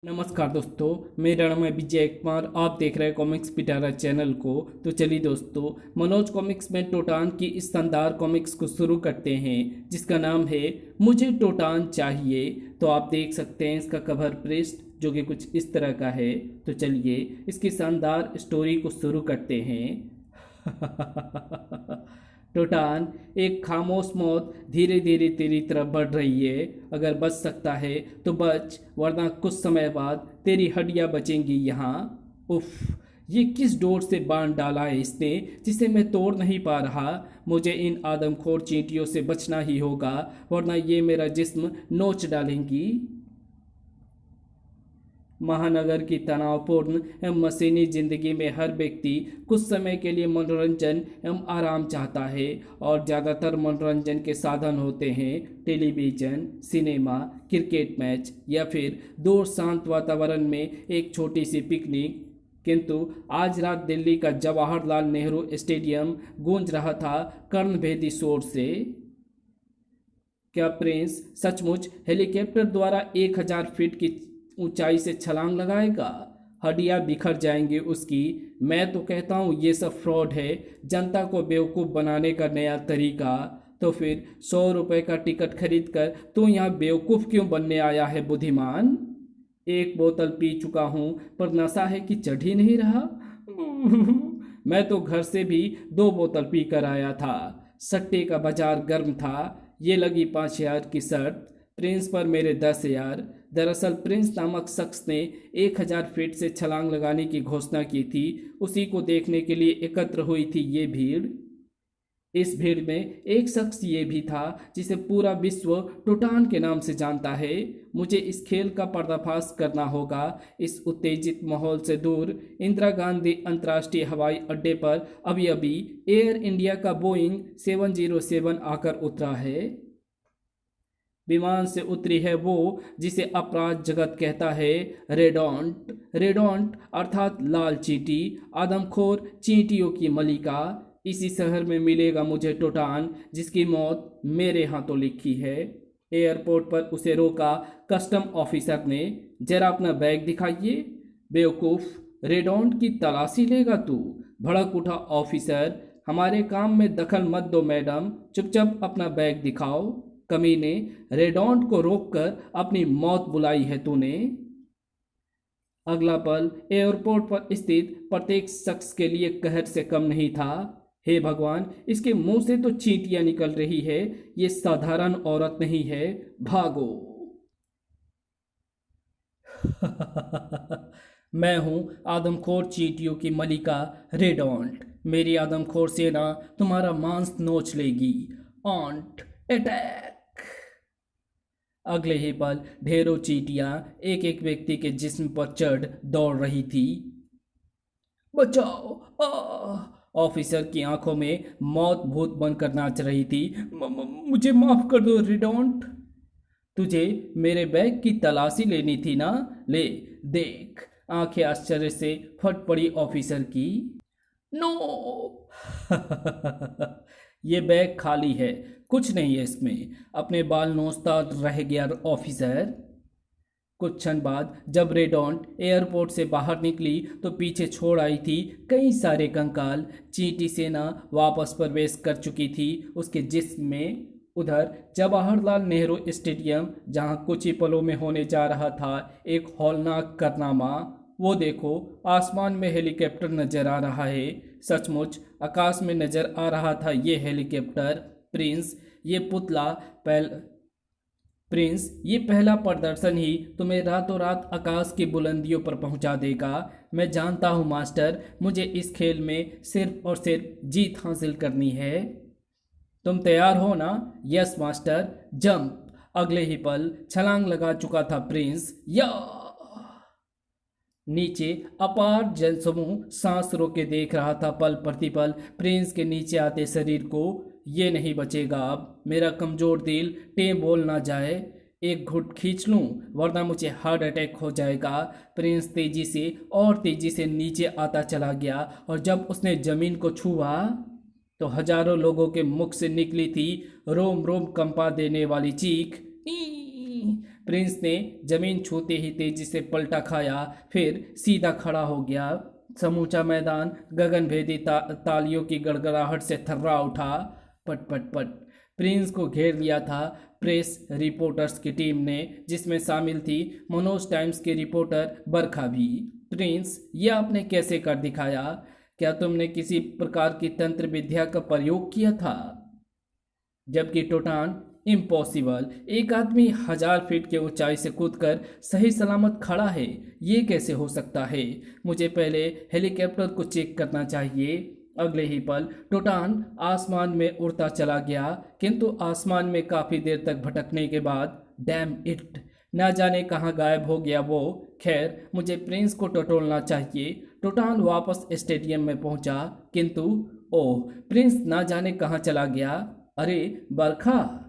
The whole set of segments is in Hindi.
नमस्कार दोस्तों, मेरा नाम है विजय कुमार। आप देख रहे हैं कॉमिक्स पिटारा चैनल को। तो चलिए दोस्तों, मनोज कॉमिक्स में टोटान की इस शानदार कॉमिक्स को शुरू करते हैं, जिसका नाम है मुझे टोटान चाहिए। तो आप देख सकते हैं इसका कवर पृष्ठ जो कि कुछ इस तरह का है। तो चलिए इसकी शानदार स्टोरी को शुरू करते हैं। टोटान, एक खामोश मौत धीरे धीरे तेरी तरफ बढ़ रही है। अगर बच सकता है तो बच, वरना कुछ समय बाद तेरी हड्डियां बचेंगी यहाँ। उफ, ये किस डोर से बांध डाला है इसने, जिसे मैं तोड़ नहीं पा रहा। मुझे इन आदमखोर चींटियों से बचना ही होगा, वरना ये मेरा जिस्म नोच डालेंगी। महानगर की तनावपूर्ण एवं मशीनी जिंदगी में हर व्यक्ति कुछ समय के लिए मनोरंजन एवं आराम चाहता है, और ज़्यादातर मनोरंजन के साधन होते हैं टेलीविज़न, सिनेमा, क्रिकेट मैच या फिर दूर शांत वातावरण में एक छोटी सी पिकनिक। किंतु आज रात दिल्ली का जवाहरलाल नेहरू स्टेडियम गूंज रहा था कर्णभेदी शोर से। क्या प्रिंस सचमुच हेलीकॉप्टर द्वारा 1000 फीट की ऊंचाई से छलांग लगाएगा? हड्डियां बिखर जाएंगी उसकी। मैं तो कहता हूँ ये सब फ्रॉड है, जनता को बेवकूफ़ बनाने का नया तरीका। तो फिर 100 रुपये का टिकट खरीद कर तू यहाँ बेवकूफ़ क्यों बनने आया है बुद्धिमान? एक बोतल पी चुका हूँ पर नशा है कि चढ़ ही नहीं रहा। मैं तो घर से भी 2 बोतल पी कर आया था। सट्टे का बाजार गर्म था। ये लगी 5,000 की शर्त, प्रिंस पर मेरे 10,000। दरअसल प्रिंस नामक शख्स ने 1,000 फीट से छलांग लगाने की घोषणा की थी। उसी को देखने के लिए एकत्र हुई थी ये भीड़। इस भीड़ में एक शख्स ये भी था जिसे पूरा विश्व टोटान के नाम से जानता है। मुझे इस खेल का पर्दाफाश करना होगा। इस उत्तेजित माहौल से दूर इंदिरा गांधी अंतर्राष्ट्रीय हवाई अड्डे पर अभी अभी एयर इंडिया का बोइंग 707 आकर उतरा है। विमान से उतरी है वो जिसे अपराध जगत कहता है रेडॉन्ट। रेडॉन्ट अर्थात लाल चींटी, आदमखोर चींटियों की मलिका। इसी शहर में मिलेगा मुझे टोटान, जिसकी मौत मेरे हाथों लिखी है। एयरपोर्ट पर उसे रोका कस्टम ऑफिसर ने। जरा अपना बैग दिखाइए। बेवकूफ़, रेडॉन्ट की तलाशी लेगा तू? भड़क उठा ऑफिसर। हमारे काम में दखल मत दो मैडम, चुपचाप अपना बैग दिखाओ। कमीने, रेडॉन्ट को रोककर अपनी मौत बुलाई है तूने। अगला पल एयरपोर्ट पर स्थित प्रत्येक शख्स के लिए कहर से कम नहीं था। हे भगवान, इसके मुंह से तो चींटियां निकल रही है। ये साधारण औरत नहीं है, भागो। मैं हूं आदमखोर चींटियों की मलिका रेडॉन्ट। मेरी आदमखोर सेना तुम्हारा मांस नोच लेगी। ऑन्ट अटैक। अगले ही पल ढेरों चींटियां एक एक व्यक्ति के जिस्म पर चढ़ दौड़ रही थी। बचाओ! ऑफिसर की आंखों में मौत भूत बनकर नाच रही थी। मुझे माफ कर दो रेडॉन्ट। तुझे मेरे बैग की तलाशी लेनी थी ना? ले देख। आंखें आश्चर्य से फट पड़ी ऑफिसर की। नो! ये बैग खाली है, कुछ नहीं है इसमें। अपने बाल नोचता रह गया ऑफिसर। कुछ क्षण बाद जब रेडॉन्ट एयरपोर्ट से बाहर निकली तो पीछे छोड़ आई थी कई सारे कंकाल। चींटी सेना वापस प्रवेश कर चुकी थी उसके जिस्म में। उधर जवाहरलाल नेहरू स्टेडियम, जहां कुछ ही पलों में होने जा रहा था एक हौलनाक कारनामा। वो देखो, आसमान में हेलीकॉप्टर नजर आ रहा है। सचमुच आकाश में नजर आ रहा था ये हेलीकॉप्टर। प्रिंस, ये पुतला पहल प्रिंस, ये पहला प्रदर्शन ही तुम्हें रातों रात आकाश की बुलंदियों पर पहुंचा देगा। मैं जानता हूं मास्टर, मुझे इस खेल में सिर्फ और सिर्फ जीत हासिल करनी है। तुम तैयार हो ना? Yes master, jump. अगले ही पल छलांग लगा चुका था प्रिंस। या नीचे अपार जनसमूह सांस रोके देख रहा था पल प्रतिपल प्रिंस के नीचे आते शरीर को। ये नहीं बचेगा अब। मेरा कमजोर दिल टें बोल ना जाए। एक घुट खींच लूं, वरना मुझे हार्ट अटैक हो जाएगा। प्रिंस तेजी से और तेजी से नीचे आता चला गया, और जब उसने जमीन को छुआ तो हजारों लोगों के मुख से निकली थी रोम रोम कंपा देने वाली चीख। प्रिंस ने जमीन छूते ही तेजी से पलटा खाया, फिर सीधा खड़ा हो गया। समूचा मैदान गगनभेदी तालियों की गड़गड़ाहट से थर्रा उठा। पट पट पट। प्रिंस को घेर लिया था प्रेस रिपोर्टर्स की टीम ने, जिसमें शामिल थी मनोज टाइम्स के रिपोर्टर बरखा भी। प्रिंस, यह आपने कैसे कर दिखाया? क्या तुमने किसी प्रकार की तंत्र विद्या का प्रयोग किया था? जबकि टोटान, इम्पॉसिबल, एक आदमी 1000 फीट की ऊंचाई से कूदकर सही सलामत खड़ा है, ये कैसे हो सकता है? मुझे पहले हेलीकॉप्टर को चेक करना चाहिए। अगले ही पल टोटान आसमान में उड़ता चला गया, किंतु आसमान में काफी देर तक भटकने के बाद डैम इट, ना जाने कहाँ गायब हो गया वो। खैर, मुझे प्रिंस को टटोलना चाहिए। टोटान वापस स्टेडियम में पहुंचा, किंतु ओह, प्रिंस ना जाने कहाँ चला गया। अरे बरखा!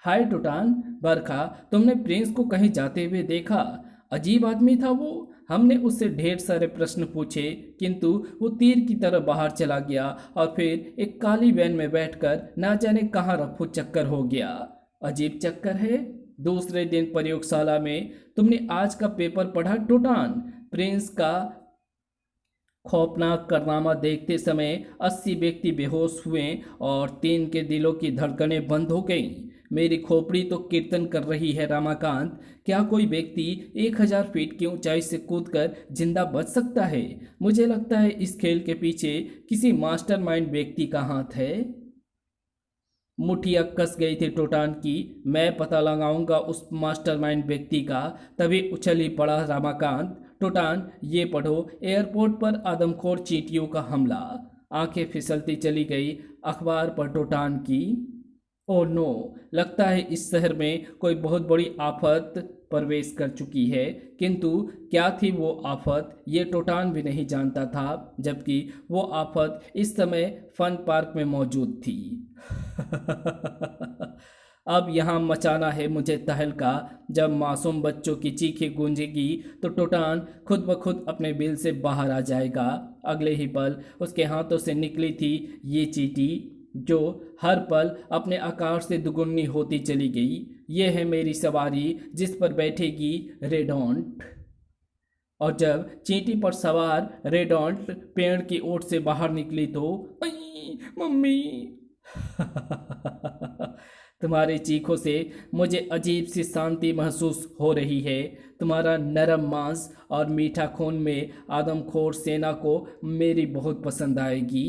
हाय टोटान। बरखा, तुमने प्रिंस को कहीं जाते हुए देखा? अजीब आदमी था वो। हमने उससे ढेर सारे प्रश्न पूछे, किंतु वो तीर की तरह बाहर चला गया और फिर एक काली वैन में बैठकर ना जाने कहाँ रफू चक्कर हो गया। अजीब चक्कर है। दूसरे दिन प्रयोगशाला में तुमने आज का पेपर पढ़ा टोटान? प्रिंस का खौफनाक कारनामा देखते समय 80 व्यक्ति बेहोश हुए और 3 के दिलों की धड़कनें बंद हो गईं। मेरी खोपड़ी तो कीर्तन कर रही है रामाकांत। क्या कोई व्यक्ति 1000 फीट की ऊंचाई से कूदकर जिंदा बच सकता है? मुझे लगता है इस खेल के पीछे किसी मास्टरमाइंड व्यक्ति का हाथ है। मुठिया कस गई थी टोटान की। मैं पता लगाऊंगा उस मास्टरमाइंड व्यक्ति का। तभी उछल ही पड़ा रामाकांत। टोटान, ये पढ़ो, एयरपोर्ट पर आदमखोर चींटियों का हमला। आंखें फिसलती चली गई अखबार पर टोटान की। ओह नो, लगता है इस शहर में कोई बहुत बड़ी आफत प्रवेश कर चुकी है। किंतु क्या थी वो आफत, ये टोटान भी नहीं जानता था, जबकि वो आफत इस समय फन पार्क में मौजूद थी। अब यहाँ मचाना है मुझे तहलका। जब मासूम बच्चों की चीखें गूंजेगी तो टोटान खुद ब खुद अपने बिल से बाहर आ जाएगा। अगले ही पल उसके हाथों से निकली थी ये चींटी, जो हर पल अपने आकार से दुगुनी होती चली गई। ये है मेरी सवारी जिस पर बैठेगी रेडॉन्ट। और जब चींटी पर सवार रेडॉन्ट पेड़ की ओट से बाहर निकली तो मम्मी। तुम्हारी चीखों से मुझे अजीब सी शांति महसूस हो रही है। तुम्हारा नरम मांस और मीठा खून में आदमखोर सेना को मेरी बहुत पसंद आएगी।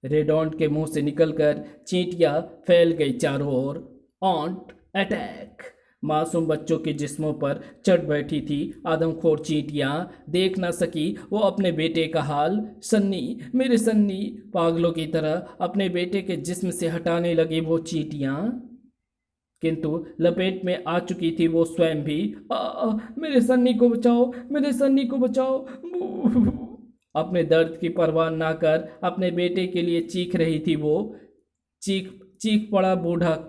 रेडॉन्ट के मुंह से निकलकर चींटियां फैल गई चारों ओर। ऑन्ट अटैक! मासूम बच्चों के जिस्मों पर चढ़ बैठी थी आदमखोर चींटियां। देख ना सकी वो अपने बेटे का हाल। सन्नी, मेरे सन्नी! पागलों की तरह अपने बेटे के जिस्म से हटाने लगी वो चींटियां, किंतु लपेट में आ चुकी थी वो स्वयं भी। मेरे सन्नी को बचाओ, मेरे सन्नी को बचाओ! अपने दर्द की परवाह ना कर अपने बेटे के लिए चीख रही थी वो। चीख चीख पड़ा बूढ़ा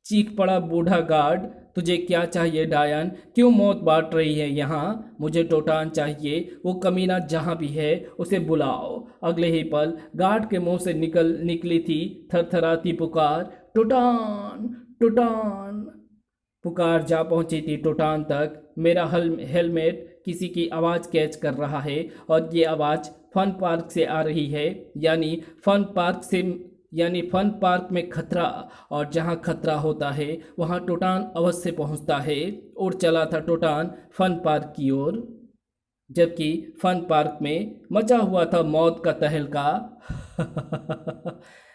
चीख पड़ा बूढ़ा गार्ड। तुझे क्या चाहिए डायन? क्यों मौत बांट रही है यहाँ? मुझे टोटान चाहिए। वो कमीना जहाँ भी है उसे बुलाओ। अगले ही पल गार्ड के मुंह से निकली थी थरथराती पुकार, टोटान टोटान। पुकार जा पहुंची थी टोटान तक। मेरा हेलमेट किसी की आवाज़ कैच कर रहा है और ये आवाज़ फन पार्क से आ रही है, यानी फन पार्क में खतरा, और जहां खतरा होता है वहां टोटान अवश्य पहुंचता है। उड़ चला था टोटान फन पार्क की ओर, जबकि फन पार्क में मचा हुआ था मौत का तहलका।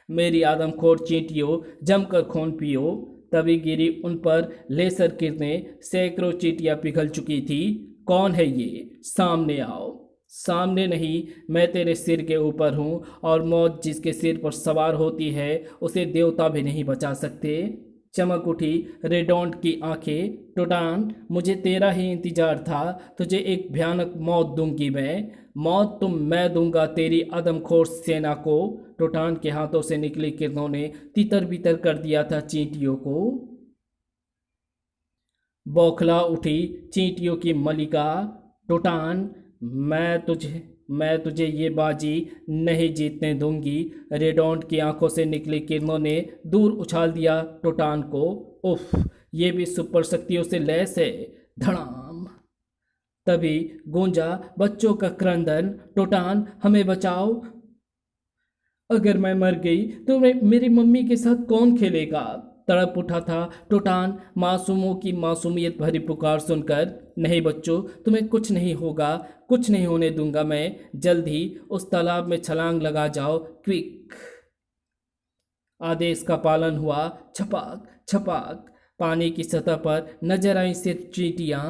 मेरी आदमखोर चींटियों, जमकर खून पियो। तभी गिरी उन पर लेसर किरणें। सैकड़ों चींटियां पिघल चुकी थी। कौन है ये? सामने आओ। सामने नहीं, मैं तेरे सिर के ऊपर हूँ, और मौत जिसके सिर पर सवार होती है उसे देवता भी नहीं बचा सकते। चमक उठी रेडॉन्ट की आंखें। टोटान, मुझे तेरा ही इंतजार था। तुझे एक भयानक मौत दूंगी मैं। मौत तो मैं दूंगा तेरी आदमखोर सेना को। टोटान के हाथों से निकली किरणों ने तितर बितर कर दिया था चींटियों को। बौखला उठी चींटियों की मलिका। टोटान, मैं तुझे ये बाजी नहीं जीतने दूंगी। रेडॉन्ट की आंखों से निकली किरणों ने दूर उछाल दिया टोटान को। उफ! ये भी सुपर शक्तियों से लैस है। धड़ाम। तभी गूंजा बच्चों का क्रंदन, टोटान हमें बचाओ। अगर मैं मर गई तो मेरी मम्मी के साथ कौन खेलेगा? तड़प उठा था टोटान मासूमों की मासूमियत भरी पुकार सुनकर। नहीं बच्चों, तुम्हें कुछ नहीं होगा, कुछ नहीं होने दूंगा मैं। जल्द ही उस तालाब में छलांग लगा जाओ, क्विक। आदेश का पालन हुआ। छपाक छपाक पानी की सतह पर नजर आई सिर्फ चींटियां।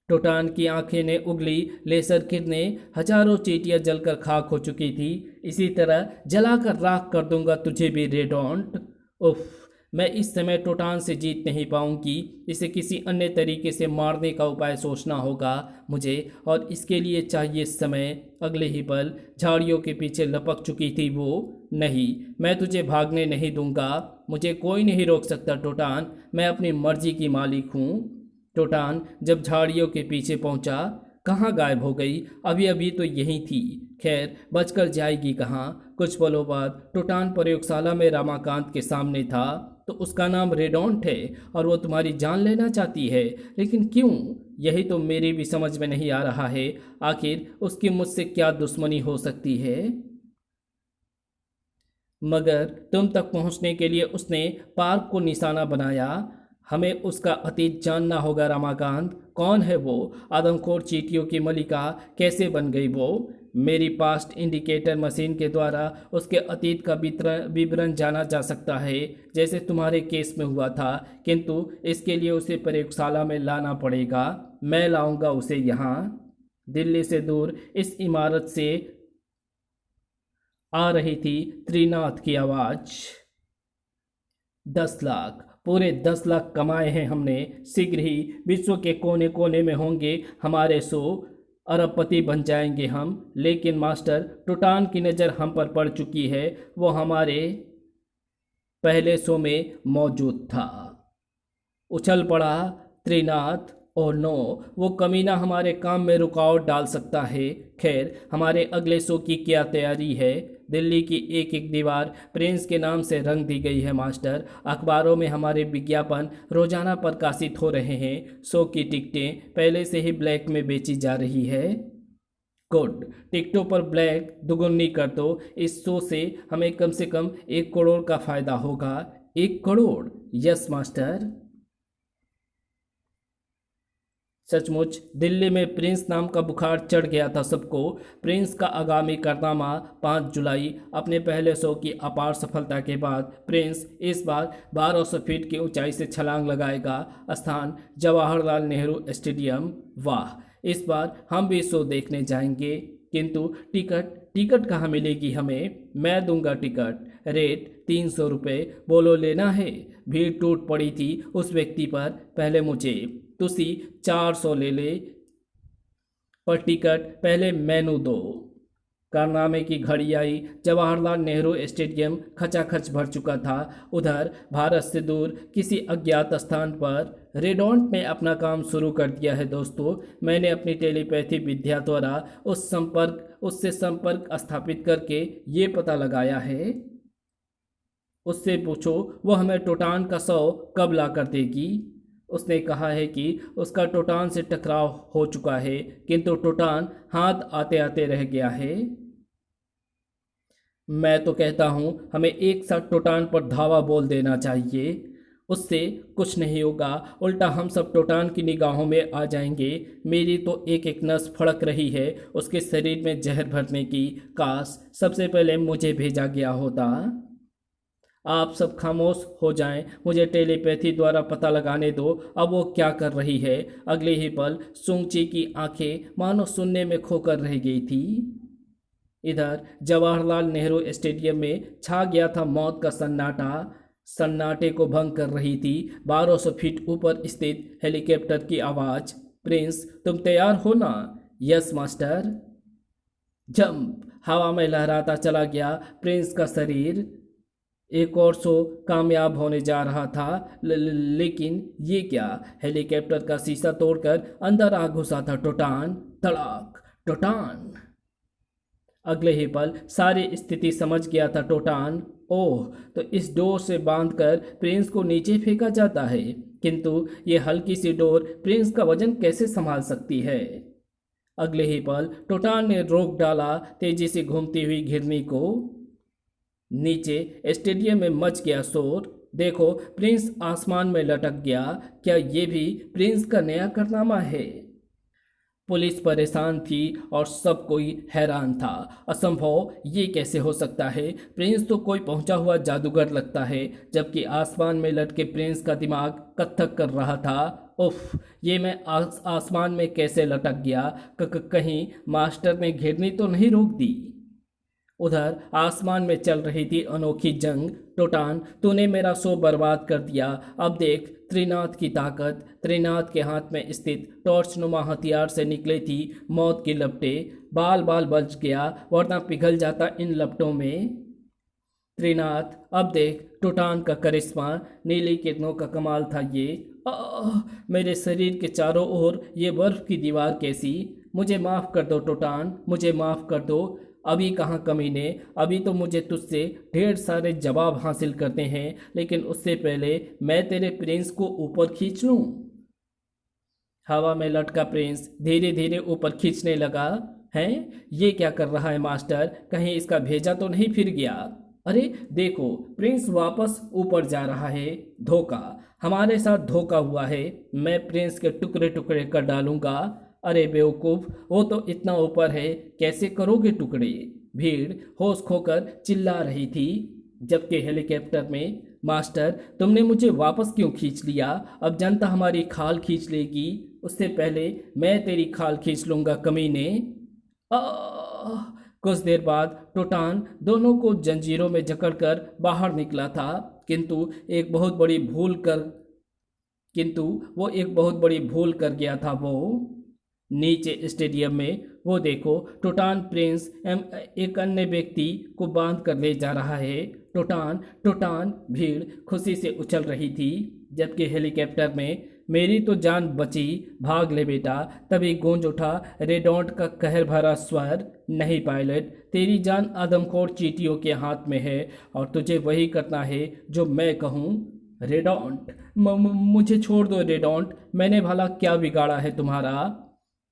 टोटान की आंखें ने उगली लेसर किरणें, हजारों चींटियां जलकर खाक हो चुकी थी। इसी तरह जलाकर राख कर दूंगा तुझे भी रेडोंट। उफ, मैं इस समय टोटान से जीत नहीं पाऊंगी। इसे किसी अन्य तरीके से मारने का उपाय सोचना होगा मुझे, और इसके लिए चाहिए समय। अगले ही पल झाड़ियों के पीछे लपक चुकी थी वो। नहीं, मैं तुझे भागने नहीं दूंगा, मुझे कोई नहीं रोक सकता टोटान, मैं अपनी मर्जी की मालिक हूँ। टोटान जब झाड़ियों के पीछे पहुंचा, कहाँ गायब हो गई? अभी अभी तो यहीं थी। खैर, बचकर जाएगी कहाँ? कुछ पलों बाद टोटान प्रयोगशाला में रमाकांत के सामने था। तो उसका नाम रेडोंट है और वो तुम्हारी जान लेना चाहती है, लेकिन क्यों? यही तो मेरी भी समझ में नहीं आ रहा है। आखिर उसकी मुझसे क्या दुश्मनी हो सकती है? मगर तुम तक पहुंचने के लिए उसने पार्क को निशाना बनाया। हमें उसका अतीत जानना होगा रमाकांत। कौन है वो आदमखोर चींटियों की मलिका? कैसे बन गई वो? मेरी पास्ट इंडिकेटर मशीन के द्वारा उसके अतीत का विवरण जाना जा सकता है, जैसे तुम्हारे केस में हुआ था, किंतु इसके लिए उसे प्रयोगशाला में लाना पड़ेगा। मैं लाऊंगा उसे यहाँ। दिल्ली से दूर इस इमारत से आ रही थी त्रिनाथ की आवाज। 10 लाख, पूरे 10 लाख कमाए हैं हमने। शीघ्र ही विश्व के कोने कोने में होंगे हमारे शो, अरबपति बन जाएंगे हम। लेकिन मास्टर, टोटान की नज़र हम पर पड़ चुकी है। वो हमारे पहले शो में मौजूद था। उछल पड़ा त्रिनाथ। और नो, वो कमीना हमारे काम में रुकावट डाल सकता है। खैर, हमारे अगले शो की क्या तैयारी है? दिल्ली की एक एक दीवार प्रिंस के नाम से रंग दी गई है मास्टर। अखबारों में हमारे विज्ञापन रोजाना प्रकाशित हो रहे हैं। शो की टिकटें पहले से ही ब्लैक में बेची जा रही है। गुड, टिकटों पर ब्लैक दुगुनी कर दो। इस शो से हमें कम से कम 1 करोड़ का फायदा होगा। 1 करोड़? Yes master. सचमुच दिल्ली में प्रिंस नाम का बुखार चढ़ गया था सबको। प्रिंस का आगामी कारनामा 5 जुलाई। अपने पहले शो की अपार सफलता के बाद प्रिंस इस बार 1200 फीट की ऊंचाई से छलांग लगाएगा। स्थान जवाहरलाल नेहरू स्टेडियम। वाह, इस बार हम भी शो देखने जाएंगे। किंतु टिकट टिकट कहाँ मिलेगी हमें? मैं दूंगा टिकट। रेट 300 रुपये। बोलो लेना है? भीड़ टूट पड़ी थी उस व्यक्ति पर। पहले मुझे, तुसी 400 ले ले, पर टिकट पहले मैनू दो। कारनामे की घड़ी आई। जवाहरलाल नेहरू स्टेडियम खचाखच भर चुका था। उधर भारत से दूर किसी अज्ञात स्थान पर रेडोंट ने अपना काम शुरू कर दिया है दोस्तों। मैंने अपनी टेलीपैथी विद्या द्वारा उससे संपर्क स्थापित करके ये पता लगाया है। उससे पूछो वो हमें टोटान का शव कब ला कर देगी। उसने कहा है कि उसका टोटान से टकराव हो चुका है, किंतु टोटान हाथ आते आते रह गया है। मैं तो कहता हूँ हमें एक साथ टोटान पर धावा बोल देना चाहिए। उससे कुछ नहीं होगा, उल्टा हम सब टोटान की निगाहों में आ जाएंगे। मेरी तो एक एक नस फड़क रही है उसके शरीर में जहर भरने की। काश सबसे पहले मुझे भेजा गया होता। आप सब खामोश हो जाएं, मुझे टेलीपैथी द्वारा पता लगाने दो अब वो क्या कर रही है। अगले ही पल सुंगची की आंखें मानो सुनने में खोकर रह गई थी। इधर जवाहरलाल नेहरू स्टेडियम में छा गया था मौत का सन्नाटा। सन्नाटे को भंग कर रही थी 1200 फीट ऊपर स्थित हेलीकॉप्टर की आवाज। प्रिंस, तुम तैयार हो ना? Yes master. जंप। हवा में लहराता चला गया प्रिंस का शरीर। एक और शो कामयाब होने जा रहा था। लेकिन ये क्या? हेलीकॉप्टर का शीशा तोड़कर अंदर आ घुसा था टोटान। तड़ाक। टोटान। अगले ही पल सारी स्थिति समझ गया था टोटान। ओह, तो इस डोर से बांधकर प्रिंस को नीचे फेंका जाता है, किंतु ये हल्की सी डोर प्रिंस का वजन कैसे संभाल सकती है? अगले ही पल टोटान ने रोक डाला तेजी से घूमती हुई घिरनी को। नीचे स्टेडियम में मच गया शोर। देखो, प्रिंस आसमान में लटक गया। क्या ये भी प्रिंस का नया कारनामा है? पुलिस परेशान थी और सब कोई हैरान था। असंभव, ये कैसे हो सकता है? प्रिंस तो कोई पहुंचा हुआ जादूगर लगता है, जबकि आसमान में लटके प्रिंस का दिमाग कत्थक कर रहा था। उफ, ये मैं आसमान में कैसे लटक गया? कहीं मास्टर ने घिरनी तो नहीं रोक दी? उधर आसमान में चल रही थी अनोखी जंग। टोटान, तूने मेरा शो बर्बाद कर दिया। अब देख त्रिनाथ की ताकत। त्रिनाथ के हाथ में स्थित टॉर्च नुमा हथियार से निकली थी मौत की लपटें। बाल बाल बच गया, वरना पिघल जाता इन लपटों में। त्रिनाथ, अब देख टोटान का करिश्मा। नीली किरणों का कमाल था ये। मेरे शरीर के चारों ओर ये बर्फ की दीवार कैसी? मुझे माफ़ कर दो टोटान, मुझे माफ़ कर दो। अभी कहाँ कमीने, अभी तो मुझे तुझसे ढेर सारे जवाब हासिल करते हैं, लेकिन उससे पहले मैं तेरे प्रिंस को ऊपर खींच लूँ। हवा में लटका प्रिंस धीरे धीरे ऊपर खींचने लगा। हैं, ये क्या कर रहा है मास्टर? कहीं इसका भेजा तो नहीं फिर गया? अरे देखो, प्रिंस वापस ऊपर जा रहा है। धोखा, हमारे साथ धोखा हुआ है। मैं प्रिंस के टुकड़े टुकड़े कर डालूंगा। अरे बेवकूफ़, वो तो इतना ऊपर है, कैसे करोगे टुकड़े? भीड़ होश खोकर चिल्ला रही थी, जबकि हेलीकॉप्टर में, मास्टर तुमने मुझे वापस क्यों खींच लिया? अब जनता हमारी खाल खींच लेगी, उससे पहले मैं तेरी खाल खींच लूँगा कमीने। कुछ देर बाद टोटान दोनों को जंजीरों में जकड़कर बाहर निकला था, किंतु वो एक बहुत बड़ी भूल कर गया था वो। नीचे स्टेडियम में वो देखो, टोटान प्रिंस एवं एक अन्य व्यक्ति को बांध कर ले जा रहा है। टोटान टोटान, भीड़ खुशी से उछल रही थी, जबकि हेलीकॉप्टर में, मेरी तो जान बची, भाग ले बेटा। तभी गूंज उठा रेडॉन्ट का कहर भरा स्वर, नहीं पायलट, तेरी जान आदमखोर चींटियों के हाथ में है और तुझे वही करना है जो मैं कहूँ। रेडॉन्ट, मुझे छोड़ दो रेडॉन्ट, मैंने भला क्या बिगाड़ा है तुम्हारा?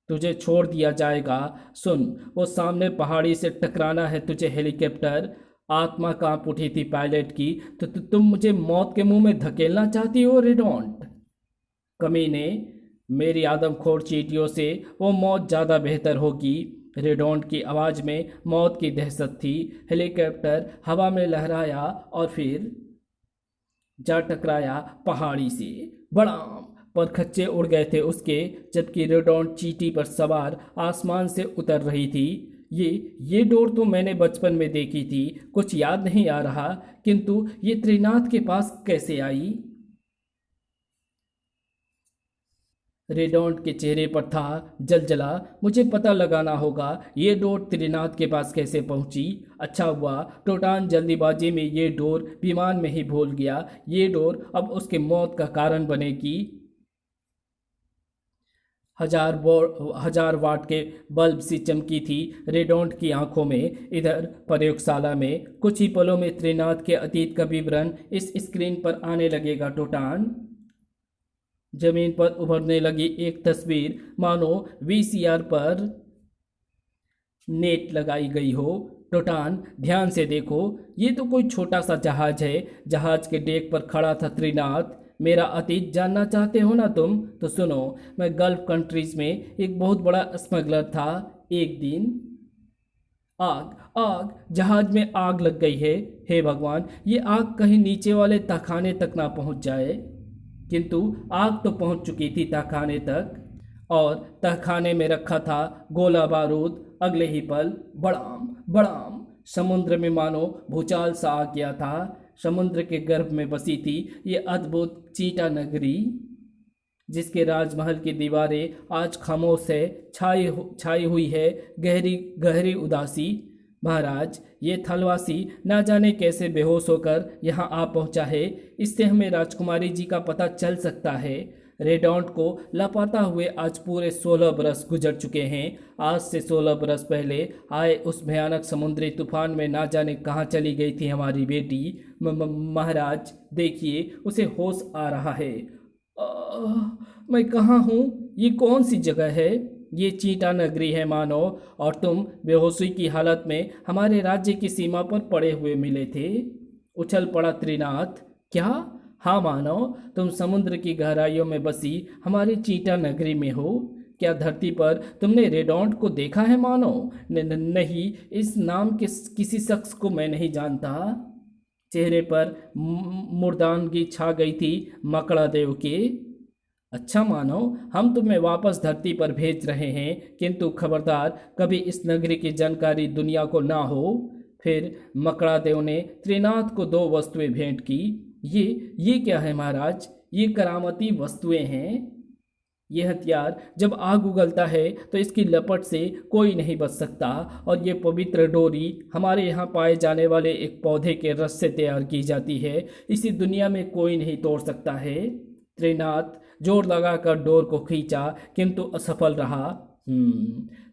तुझे छोड़ दिया जाएगा। सुन, वो सामने पहाड़ी से टकराना है तुझे हेलीकॉप्टर। आत्मा कांप उठी थी पायलट की। तो तुम मुझे मौत के मुंह में धकेलना चाहती हो रेडॉन्ट? कमीने, मेरी आदमखोर चींटियों से वो मौत ज़्यादा बेहतर होगी। रेडॉन्ट की आवाज़ में मौत की दहशत थी। हेलीकॉप्टर हवा में लहराया और फिर जा टकराया पहाड़ी से। बड़ा पर खच्चे उड़ गए थे उसके, जबकि रेडॉन्ट चींटी पर सवार आसमान से उतर रही थी। ये डोर तो मैंने बचपन में देखी थी, कुछ याद नहीं आ रहा, किंतु ये त्रिनाथ के पास कैसे आई? रेडॉन्ट के चेहरे पर था जलजला। मुझे पता लगाना होगा ये डोर त्रिनाथ के पास कैसे पहुंची। अच्छा हुआ टोटान जल्दीबाजी में ये डोर विमान में ही भूल गया। ये डोर अब उसके मौत का कारण बनेगी। 1000 वाट के बल्ब सी चमकी थी रेडॉन्ट की आंखों में। इधर प्रयोगशाला में कुछ ही पलों में त्रिनाथ के अतीत का विवरण इस स्क्रीन पर आने लगेगा। टोटान, जमीन पर उभरने लगी एक तस्वीर, मानो वीसीआर पर नेट लगाई गई हो। टोटान, ध्यान से देखो, ये तो कोई छोटा सा जहाज है। जहाज के डेक पर खड़ा था त्रिनाथ। मेरा अतीत जानना चाहते हो ना तुम? तो सुनो, मैं गल्फ कंट्रीज में एक बहुत बड़ा स्मगलर था। एक दिन आग आग, जहाज में आग लग गई है। हे भगवान, ये आग कहीं नीचे वाले तहखाने तक ना पहुंच जाए। किंतु आग तो पहुंच चुकी थी तहखाने तक, और तहखाने में रखा था गोला बारूद। अगले ही पल बड़ाम बड़ाम, समुद्र में मानो भूचाल सा आ गया था। समुद्र के गर्भ में बसी थी ये अद्भुत चीटा नगरी, जिसके राजमहल की दीवारें आज खामोश है, छाई हुई है गहरी गहरी उदासी। महाराज, ये थलवासी ना जाने कैसे बेहोश होकर यहाँ आ पहुँचा है। इससे हमें राजकुमारी जी का पता चल सकता है। रेडॉन्ट को लापता हुए आज पूरे 16 बरस गुजर चुके हैं। आज से 16 बरस पहले आए उस भयानक समुद्री तूफान में ना जाने कहाँ चली गई थी हमारी बेटी। महाराज देखिए, उसे होश आ रहा है। मैं कहाँ हूँ? ये कौन सी जगह है? ये चीटा नगरी है मानो, और तुम बेहोशी की हालत में हमारे राज्य की सीमा पर पड़े हुए मिले थे। उछल पड़ा त्रिनाथ। क्या? हाँ मानो, तुम समुद्र की गहराइयों में बसी हमारी चीटा नगरी में हो। क्या धरती पर तुमने रेडॉन्ट को देखा है मानो? नहीं, इस नाम के किसी शख्स को मैं नहीं जानता। चेहरे पर मुर्दानगी छा गई थी मकड़ा देव के। अच्छा मानो, हम तुम्हें वापस धरती पर भेज रहे हैं, किंतु खबरदार कभी इस नगरी की जानकारी दुनिया को ना हो। फिर मकड़ादेव ने त्रिनाथ को 2 वस्तुएं भेंट की। ये क्या है महाराज? ये करामती वस्तुएं हैं। ये हथियार जब आग उगलता है तो इसकी लपट से कोई नहीं बच सकता, और ये पवित्र डोरी हमारे यहाँ पाए जाने वाले एक पौधे के रस से तैयार की जाती है। इसी दुनिया में कोई नहीं तोड़ सकता है। त्रिनाथ जोर लगाकर डोर को खींचा, किंतु असफल रहा।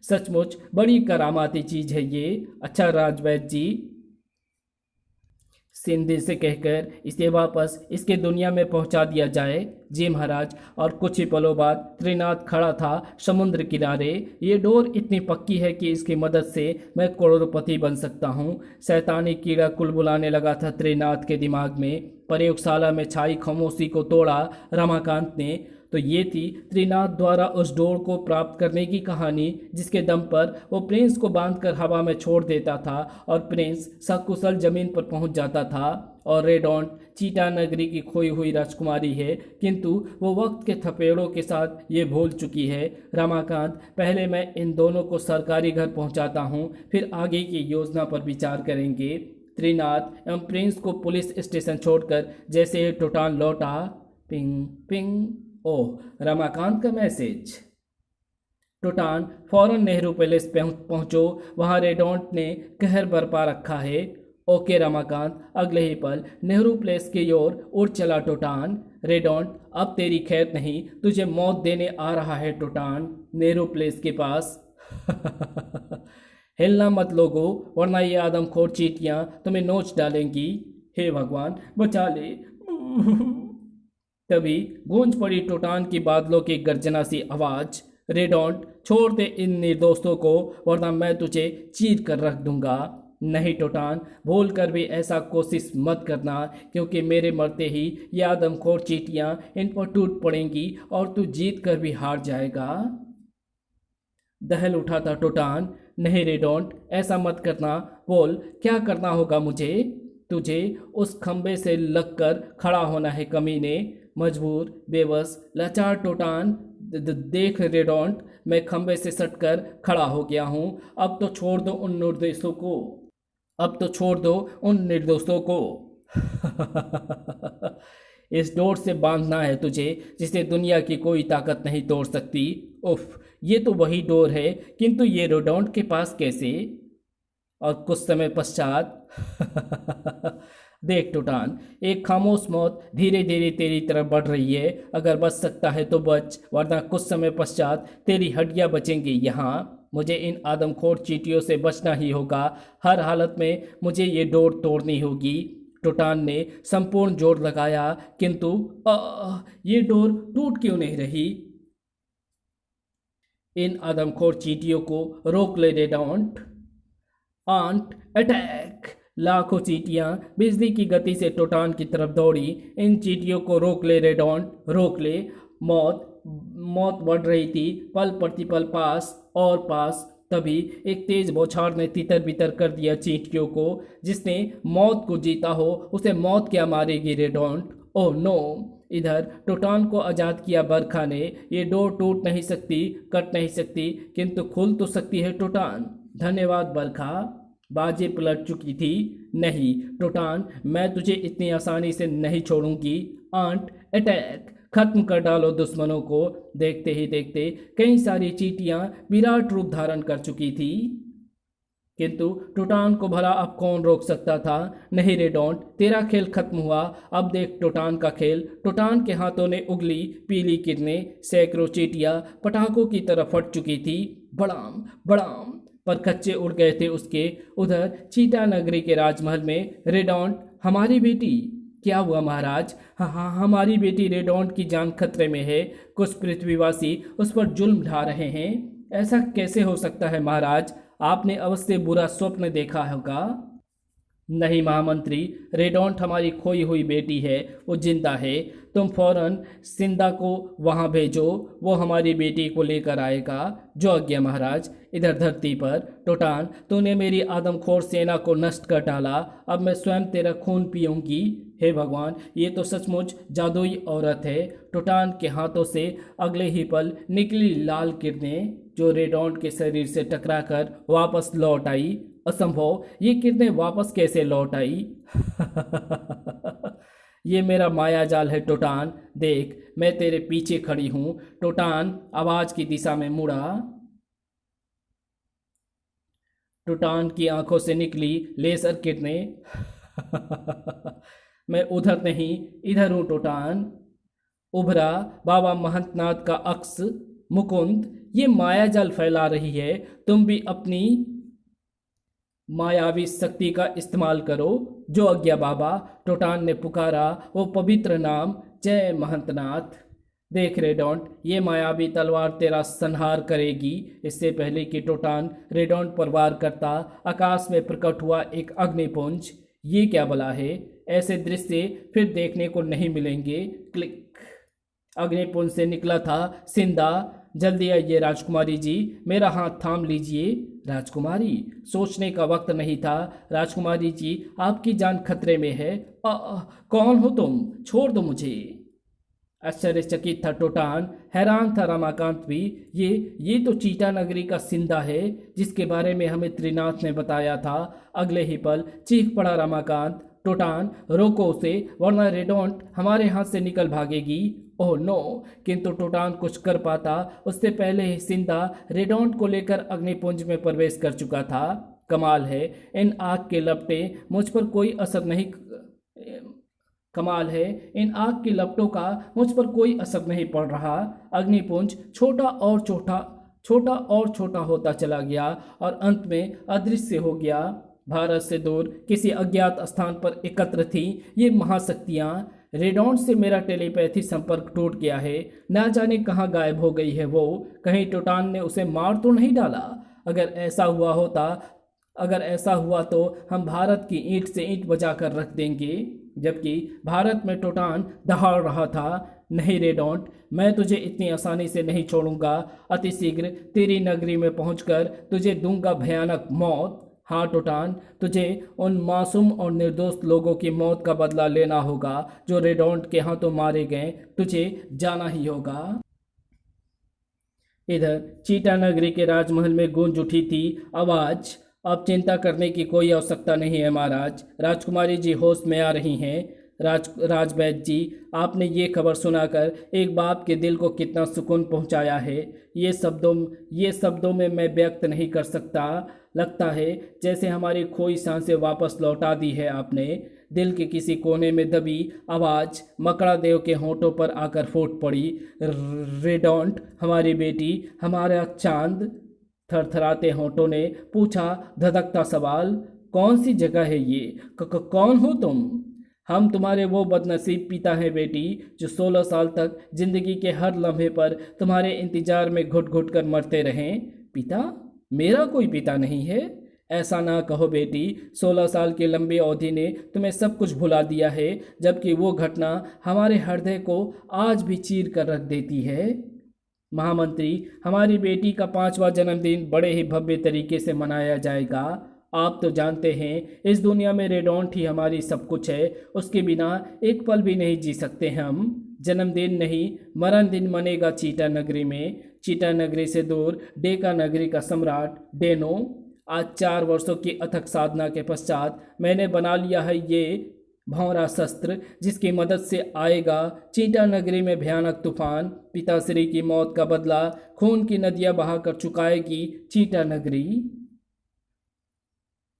सचमुच बड़ी करामाती चीज है ये। अच्छा राजवैद्य जी, सिंधी से कहकर इसे वापस इसके दुनिया में पहुंचा दिया जाए। जी महाराज। और कुछ ही पलों बाद त्रिनाथ खड़ा था समुद्र किनारे। ये डोर इतनी पक्की है कि इसकी मदद से मैं करोड़पति बन सकता हूँ। शैतानी कीड़ा कुलबुलाने लगा था त्रिनाथ के दिमाग में। प्रयोगशाला में छाई खामोशी को तोड़ा रमाकांत ने। तो ये थी त्रिनाथ द्वारा उस डोर को प्राप्त करने की कहानी, जिसके दम पर वो प्रिंस को बांधकर हवा में छोड़ देता था और प्रिंस सकुशल जमीन पर पहुंच जाता था। और रेडॉन्ट चीटा नगरी की खोई हुई राजकुमारी है, किंतु वो वक्त के थपेड़ों के साथ ये भूल चुकी है। रमाकांत, पहले मैं इन दोनों को सरकारी घर पहुंचाता हूं, फिर आगे की योजना पर विचार करेंगे। त्रिनाथ एवं प्रिंस को पुलिस स्टेशन छोड़कर जैसे ही टोटान लौटा, पिंग पिंग, ओह, रमाकांत का मैसेज। टोटान, फौरन नेहरू पैलेस पहुंचो, वहां रेडॉन्ट ने कहर बरपा रखा है। ओके रमाकांत। अगले ही पल नेहरू प्लेस की ओर उड़ चला टोटान। रेडॉन्ट, अब तेरी खैर नहीं, तुझे मौत देने आ रहा है टोटान, नेहरू प्लेस के पास। हिलना मत लोगो, वरना ये आदमखोर चींटियां तुम्हें नोच डालेंगी। हे भगवान बचा ले। तभी गूंज पड़ी टोटान की बादलों की गर्जना सी आवाज। रेडॉन्ट, छोड़ दे इन निर्दोषों को, वरना मैं तुझे चीर कर रख दूंगा। नहीं टोटान, भूल कर भी ऐसा कोशिश मत करना, क्योंकि मेरे मरते ही ये आदमखोर चींटियां इन पर टूट पड़ेंगी और तू जीत कर भी हार जाएगा। दहल उठा था टोटान। नहीं रेडॉन्ट, ऐसा मत करना। बोल, क्या करना होगा मुझे? तुझे उस खंबे से लगकर खड़ा होना है कमीने। मजबूर, बेबस, लाचार टोटान, देख रेडॉन्ट, मैं खंबे से सटकर खड़ा हो गया हूँ। अब तो छोड़ दो उन निर्दोषों को। अब तो छोड़ दो उन निर्दोषों को। इस डोर से बांधना है तुझे, जिसे दुनिया की कोई ताकत नहीं तोड़ सकती। उफ, ये तो वही डोर है, किंतु ये रेडॉन्ट के पास कैसे? और कुछ समय पश्चात देख टोटान, एक खामोश मौत धीरे धीरे तेरी तरफ बढ़ रही है। अगर बच सकता है तो बच, वरना कुछ समय पश्चात तेरी हड्डियां बचेंगी यहाँ। मुझे इन आदमखोर चींटियों से बचना ही होगा। हर हालत में मुझे ये डोर तोड़नी होगी। टोटान ने संपूर्ण जोर लगाया, किंतु ये डोर टूट क्यों नहीं रही? इन आदमखोर चींटियों को रोक ले रेडॉन्ट। Aunt attack! लाखों चींटियां बिजली की गति से टोटान की तरफ दौड़ी। इन चींटियों को रोक ले रेडॉन्ट, रोक ले। मौत मौत बढ़ रही थी, पल प्रतिपल पास और पास। तभी एक तेज बौछार ने तितर बितर कर दिया चींटियों को। जिसने मौत को जीता हो उसे मौत क्या मारेगी रेडॉन्ट? Oh no! इधर टोटान को आज़ाद किया बरखा ने। ये डोर टूट नहीं सकती, कट नहीं सकती, किंतु खुल तो सकती है टोटान। धन्यवाद बरखा। बाजी पलट चुकी थी। नहीं टोटान, मैं तुझे इतनी आसानी से नहीं छोड़ूंगी। Aunt attack! खत्म कर डालो दुश्मनों को। देखते ही देखते कई सारी चींटियां विराट रूप धारण कर चुकी थी। किंतु टोटान को भला अब कौन रोक सकता था। नहीं रेडोंट, तेरा खेल खत्म हुआ। अब देख टोटान का खेल। टोटान के हाथों ने उगली पीली किरणें सैकड़ों चींटियां पटाखों की तरह फट चुकी थी। बड़ाम बड़ाम पर कच्चे उड़ गए थे उसके। उधर चीटा नगरी के राजमहल में रेडोंट, हमारी बेटी। क्या हुआ महाराज? हाँ हाँ, हमारी बेटी रेडोंट की जान खतरे में है। कुछ पृथ्वीवासी उस पर जुल्म ढा रहे हैं। ऐसा कैसे हो सकता है महाराज? आपने अवश्य बुरा स्वप्न देखा होगा। नहीं महामंत्री, रेडोंट हमारी खोई हुई बेटी है, वो जिंदा है। तुम फौरन सिंदा को वहां भेजो, वो हमारी बेटी को लेकर आएगा। जो आज्ञा महाराज। इधर धरती पर टोटान, तूने मेरी आदमखोर सेना को नष्ट कर डाला। अब मैं स्वयं तेरा खून पीऊंगी। हे भगवान, ये तो सचमुच जादुई औरत है। टोटान के हाथों से अगले ही पल निकली लाल किरणें जो रेडोंट के शरीर से टकराकर वापस लौट आई। असंभव, ये किरणें वापस कैसे लौट आई? ये मेरा माया जाल है टोटान। देख, मैं तेरे पीछे खड़ी हूं। टोटान आवाज की दिशा में मुड़ा। टोटान की आंखों से निकली लेजर किरणें। मैं उधर नहीं, इधर हूं टोटान। उभरा बाबा महंतनाथ का अक्स। मुकुंद, ये माया जाल फैला रही है। तुम भी अपनी मायावी शक्ति का इस्तेमाल करो। जो आज्ञा बाबा। टोटान ने पुकारा वो पवित्र नाम, जय महंतनाथ। देख रेडोंट, ये मायावी तलवार तेरा संहार करेगी। इससे पहले कि टोटान रेडोंट पर वार करता, आकाश में प्रकट हुआ एक अग्निपुंज। ये क्या भला है? ऐसे दृश्य फिर देखने को नहीं मिलेंगे। क्लिक। अग्निपुंज से निकला था सिंदा। जल्दी आइए राजकुमारी जी, मेरा हाथ थाम लीजिए। राजकुमारी, सोचने का वक्त नहीं था। राजकुमारी जी, आपकी जान खतरे में है। कौन हो तुम? छोड़ दो मुझे। आश्चर्यचकित था टोटान, हैरान था रमाकांत भी। ये तो चीटा नगरी का सिंदा है जिसके बारे में हमें त्रिनाथ ने बताया था। अगले ही पल चीख पड़ा रमाकांत, टोटान रोको उसे, वरना रेडोंट हमारे हाथ से निकल भागेगी। Oh no! किंतु टोटान कुछ कर पाता उससे पहले ही सिंदा रेडोंट को लेकर अग्निपुंज में प्रवेश कर चुका था। कमाल है, इन आग के लपटे मुझ पर कोई असर नहीं। कमाल है, इन आग की लपटों का मुझ पर कोई असर नहीं पड़ रहा। अग्निपुंज छोटा और छोटा होता चला गया और अंत में अदृश्य हो गया। भारत से दूर किसी अज्ञात स्थान पर एकत्र थी ये महाशक्तियाँ। रेडोंट से मेरा टेलीपैथी संपर्क टूट गया है। ना जाने कहाँ गायब हो गई है वो। कहीं टोटान ने उसे मार तो नहीं डाला? अगर ऐसा हुआ तो हम भारत की ईंट से ईंट बजा कर रख देंगे। जबकि भारत में टोटान दहाड़ रहा था। नहीं रेडोंट, मैं तुझे इतनी आसानी से नहीं छोड़ूंगा। अतिशीघ्र तेरी नगरी में पहुंचकर तुझे दूंगा भयानक मौत। हाँ टोटान, तुझे उन मासूम और निर्दोष लोगों की मौत का बदला लेना होगा जो रेडोंट के हाथों मारे गए। तुझे जाना ही होगा। इधर चीटा नगरी के राजमहल में गूंज उठी थी आवाज, अब चिंता करने की कोई आवश्यकता नहीं है महाराज। राजकुमारी जी होश में आ रही हैं। राजवैद्य जी, आपने ये खबर सुनाकर एक बाप के दिल को कितना सुकून पहुंचाया है, ये शब्दों में मैं व्यक्त नहीं कर सकता। लगता है जैसे हमारी खोई सांसें वापस लौटा दी है आपने। दिल के किसी कोने में दबी आवाज़ मकड़ा देव के होंठों पर आकर फूट पड़ी। रेडोंट, हमारी बेटी, हमारा चांद। थरथराते होंठों ने पूछा धधकता सवाल, कौन सी जगह है ये? कौन हो तुम? हम तुम्हारे वो बदनसीब पिता हैं बेटी, जो 16 साल तक जिंदगी के हर लम्हे पर तुम्हारे इंतजार में घुट घुट कर मरते रहें। पिता? मेरा कोई पिता नहीं है। ऐसा ना कहो बेटी, 16 साल की लंबी अवधि ने तुम्हें सब कुछ भुला दिया है, जबकि वो घटना हमारे हृदय को आज भी चीर कर रख देती है। महामंत्री, हमारी बेटी का 5वां जन्मदिन बड़े ही भव्य तरीके से मनाया जाएगा। आप तो जानते हैं इस दुनिया में रेडोंट ही हमारी सब कुछ है। उसके बिना एक पल भी नहीं जी सकते हम। जन्मदिन नहीं, मरण दिन मनेगा चीटा नगरी में। चीटा नगरी से दूर डेका नगरी का सम्राट डेनो। आज 4 वर्षों की अथक साधना के पश्चात मैंने बना लिया है ये भौरा शस्त्र, जिसकी मदद से आएगा चीटा नगरी में भयानक तूफान। पिताश्री की मौत का बदला खून की नदियां बहाकर चुकाएगी चीटा नगरी।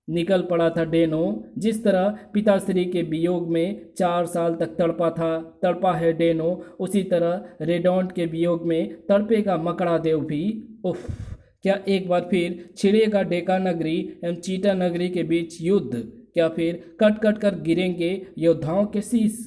निकल पड़ा था डेनो। जिस तरह पिताश्री के वियोग में 4 साल तक तड़पा है डेनो, उसी तरह रेडोंट के वियोग में तड़पेगा मकड़ा देव भी। उफ, क्या एक बार फिर छिड़ेगा डेका नगरी एवं चीटा नगरी के बीच युद्ध? क्या फिर कट कट कर गिरेंगे योद्धाओं के शीश?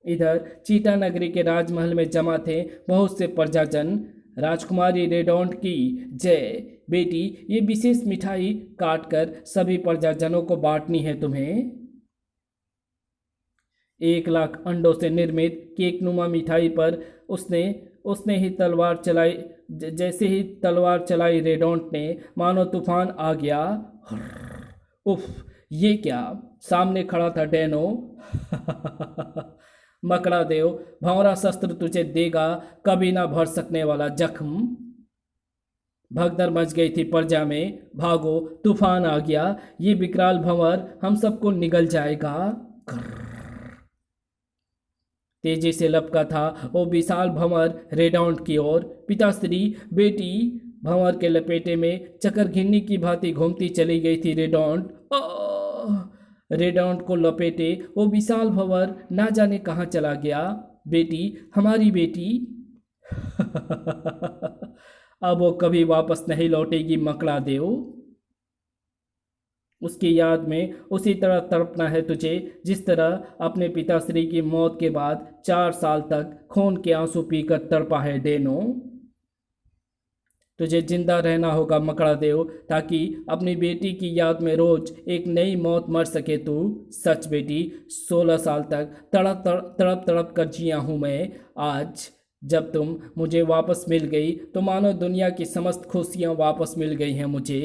इधर चीटा नगरी के राजमहल में जमा थे बहुत से प्रजाजन। राजकुमारी रेडोंट की जय। बेटी, ये विशेष मिठाई काट कर सभी प्रजाजनों को बांटनी है तुम्हें। 1 लाख अंडों से निर्मित केकनुमा मिठाई पर उसने उसने ही तलवार चलाई। जैसे ही तलवार चलाई रेडोंट ने, मानो तूफान आ गया। उफ, ये क्या? सामने खड़ा था डेनो। मकड़ा देव, भंवरा शस्त्र तुझे देगा कभी ना भर सकने वाला जख्म। भगदड़ मच गई थी प्रजा में। भागो, तूफान आ गया। ये विकराल भंवर हम सबको निगल जाएगा। तेजी से लपका था वो विशाल भंवर रेडोंट की ओर। पिताश्री, बेटी। भंवर के लपेटे में चकर घिन्नी की भांति घूमती चली गई थी रेडोंट। रेडोंट को लपेटे वो विशाल भंवर ना जाने कहाँ चला गया। बेटी, हमारी बेटी। अब वो कभी वापस नहीं लौटेगी मकड़ा देव। उसकी याद में उसी तरह तड़पना है तुझे जिस तरह अपने पिताश्री की मौत के बाद 4 साल तक खून के आंसू पीकर तड़पा है डेनो। तुझे जिंदा रहना होगा मकड़ा देव, ताकि अपनी बेटी की याद में रोज एक नई मौत मर सके तू। सच बेटी, 16 साल तक तड़प तड़प कर जिया हूँ मैं। आज जब तुम मुझे वापस मिल गई तो मानो दुनिया की समस्त खुशियाँ वापस मिल गई हैं मुझे।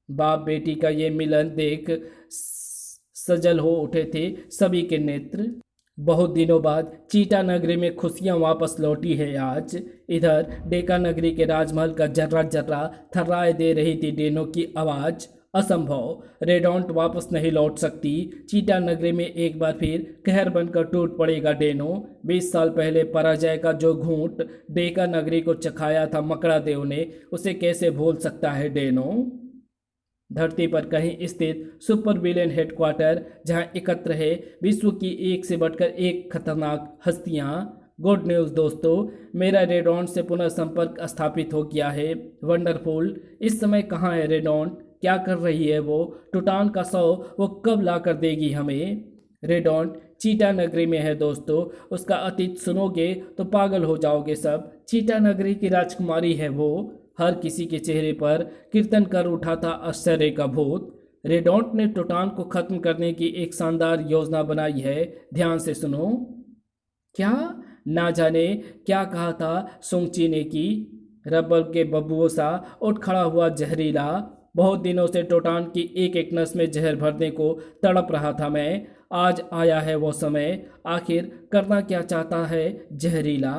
बाप बेटी का ये मिलन देख सजल हो उठे थे सभी के नेत्र। बहुत दिनों बाद चीटा नगरी में खुशियां वापस लौटी है आज। इधर डेका नगरी के राजमहल का जर्रा जर्रा थर्राए दे रही थी डेनो की आवाज। असंभव, रेडोंट वापस नहीं लौट सकती। चीटा नगरी में एक बार फिर कहर बनकर टूट पड़ेगा डेनो। 20 साल पहले पराजय का जो घूंट डेका नगरी को चखाया था मकड़ा देव ने, उसे कैसे भूल सकता है डेनो। धरती पर कहीं स्थित सुपर विलेन हेडक्वार्टर, जहां एकत्र है विश्व की एक से बढ़कर एक खतरनाक हस्तियां। गुड न्यूज़ दोस्तों, मेरा रेडोंट से पुनः संपर्क स्थापित हो गया है। वंडरफुल। इस समय कहाँ है रेडोंट? क्या कर रही है वो? टुटान का शव वो कब ला कर देगी हमें? रेडोंट चीटा नगरी में है दोस्तों। उसका अतीत सुनोगे तो पागल हो जाओगे सब। चीटा नगरी की राजकुमारी है वो। हर किसी के चेहरे पर कीर्तन कर उठा था आश्चर्य का भूत। रेडोंट ने टोटान को खत्म करने की एक शानदार योजना बनाई है। ध्यान से सुनो। क्या? ना जाने क्या कहा था सुंगची ने की। रबर के बब्बुओं सा उठ खड़ा हुआ जहरीला। बहुत दिनों से टोटान की एक एक नस में जहर भरने को तड़प रहा था मैं। आज आया है वो समय। आखिर करना क्या चाहता है जहरीला?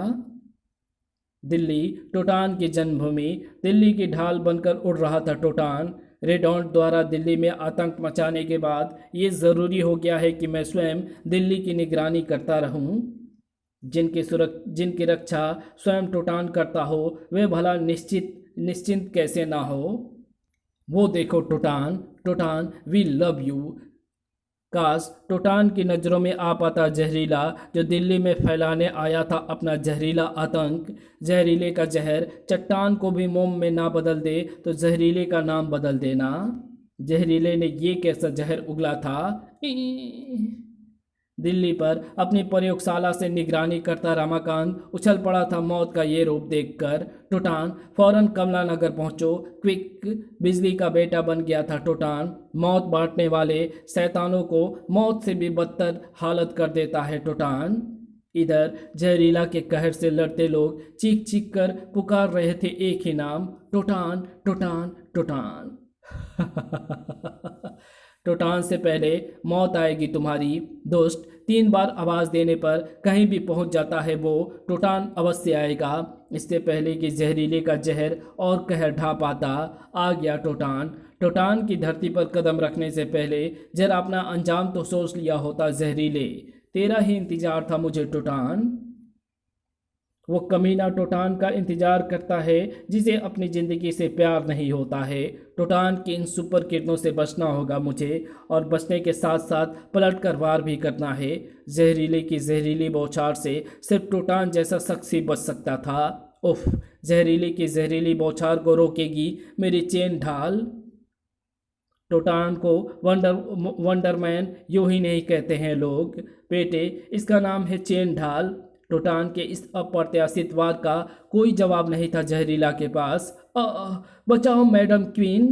दिल्ली, टोटान की जन्मभूमि। दिल्ली की ढाल बनकर उड़ रहा था टोटान। रेडोंट द्वारा दिल्ली में आतंक मचाने के बाद ये ज़रूरी हो गया है कि मैं स्वयं दिल्ली की निगरानी करता रहूं। जिनकी रक्षा स्वयं टोटान करता हो वे भला निश्चिंत कैसे ना हो। वो देखो टोटान, टोटान वी लव यू। काश टोटान की नज़रों में आ पाता जहरीला, जो दिल्ली में फैलाने आया था अपना जहरीला आतंक। जहरीले का जहर चट्टान को भी मोम में ना बदल दे तो जहरीले का नाम बदल देना। जहरीले ने ये कैसा जहर उगला था? दिल्ली पर अपनी प्रयोगशाला से निगरानी करता रमाकांत उछल पड़ा था मौत का ये रूप देखकर। टोटान फौरन कमला नगर पहुंचो, क्विक। बिजली का बेटा बन गया था टोटान। मौत बांटने वाले शैतानों को मौत से भी बदतर हालत कर देता है टोटान। इधर जहरीला के कहर से लड़ते लोग चीख चीख कर पुकार रहे थे एक ही नाम, टोटान टोटान टोटान। टोटान से पहले मौत आएगी तुम्हारी। दोस्त, 3 बार आवाज़ देने पर कहीं भी पहुंच जाता है वो। टोटान अवश्य आएगा। इससे पहले कि जहरीले का जहर और कहर ढा पाता, आ गया टोटान। टोटान की धरती पर कदम रखने से पहले जरा अपना अंजाम तो सोच लिया होता जहरीले। तेरा ही इंतजार था मुझे टोटान। वो कमीना टोटान का इंतजार करता है जिसे अपनी ज़िंदगी से प्यार नहीं होता है। टोटान की इन सुपर किरणों से बचना होगा मुझे, और बचने के साथ साथ पलट कर वार भी करना है। जहरीले की जहरीली बौछार से सिर्फ टोटान जैसा शख्स ही बच सकता था। उफ, जहरीले की जहरीली बौछार को रोकेगी मेरी चेन ढाल। टोटान को वंडरमैन यूं ही नहीं कहते हैं लोग बेटे, इसका नाम है चेन ढाल। टोटान के इस अप्रत्याशित वार का कोई जवाब नहीं था जहरीला के पास। बचाओ मैडम क्वीन।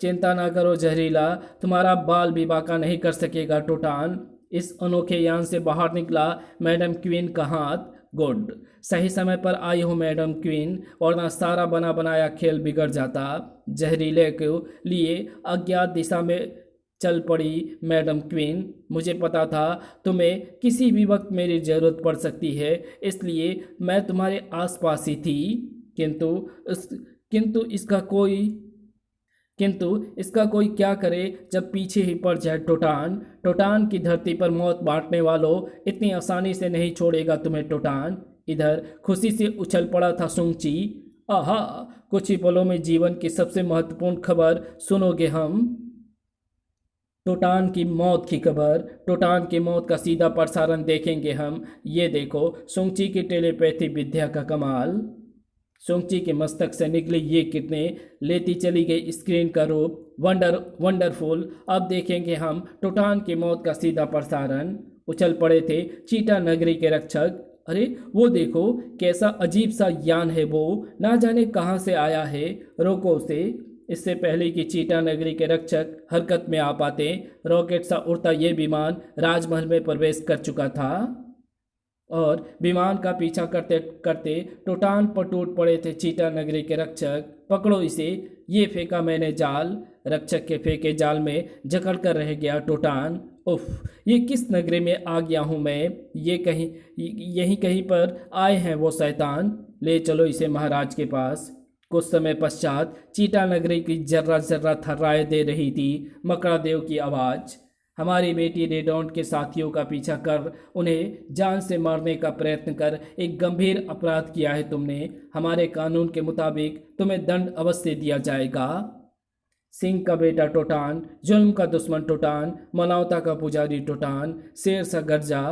चिंता ना करो जहरीला, तुम्हारा बाल भी बांका नहीं कर सकेगा टोटान। इस अनोखे यान से बाहर निकला मैडम क्वीन का हाथ। गुड, सही समय पर आई हो मैडम क्वीन, वरना सारा बना बनाया खेल बिगड़ जाता। जहरीले के लिए अज्ञात दिशा में चल पड़ी मैडम क्वीन। मुझे पता था तुम्हें किसी भी वक्त मेरी ज़रूरत पड़ सकती है, इसलिए मैं तुम्हारे आसपास ही थी। किंतु इस किंतु इसका कोई किंतु इसका कोई क्या करे जब पीछे ही पड़ जाए टोटान। टोटान की धरती पर मौत बांटने वालों, इतनी आसानी से नहीं छोड़ेगा तुम्हें टोटान। इधर खुशी से उछल पड़ा था सुंगची। आहा, कुछ ही पलों में जीवन की सबसे महत्वपूर्ण खबर सुनोगे हम। टोटान की मौत की खबर, टोटान की मौत का सीधा प्रसारण देखेंगे हम। ये देखो सुंगची की टेलीपैथी विद्या का कमाल। सोंगची के मस्तक से निकली ये किरणें लेती चली गई स्क्रीन का रूप। वंडरफुल। अब देखेंगे हम टोटान की मौत का सीधा प्रसारण। उछल पड़े थे चीटा नगरी के रक्षक। अरे वो देखो, कैसा अजीब सा यान है वो, ना जाने कहाँ से आया है। रोको उसे। इससे पहले कि चीटा नगरी के रक्षक हरकत में आ पाते, रॉकेट सा उड़ता ये विमान राजमहल में प्रवेश कर चुका था और विमान का पीछा करते करते टोटान पर टूट पड़े थे चीटा नगरी के रक्षक। पकड़ो इसे, ये फेंका मैंने जाल। रक्षक के फेंके जाल में जकड़ कर रह गया टोटान। उफ, ये किस नगरी में आ गया हूँ मैं। यहीं कहीं पर आए हैं वो शैतान। ले चलो इसे महाराज के पास। कुछ समय पश्चात चीटा नगरी की जर्रा जर्रा थर्राए दे रही थी मकड़ा देव की आवाज़। हमारी बेटी रेडॉन्ट के साथियों का पीछा कर उन्हें जान से मारने का प्रयत्न कर एक गंभीर अपराध किया है तुमने। हमारे कानून के मुताबिक तुम्हें दंड अवश्य दिया जाएगा। सिंह का बेटा टोटान, जुल्म का दुश्मन टोटान, मानवता का पुजारी टोटान, शेर सा गर्जा।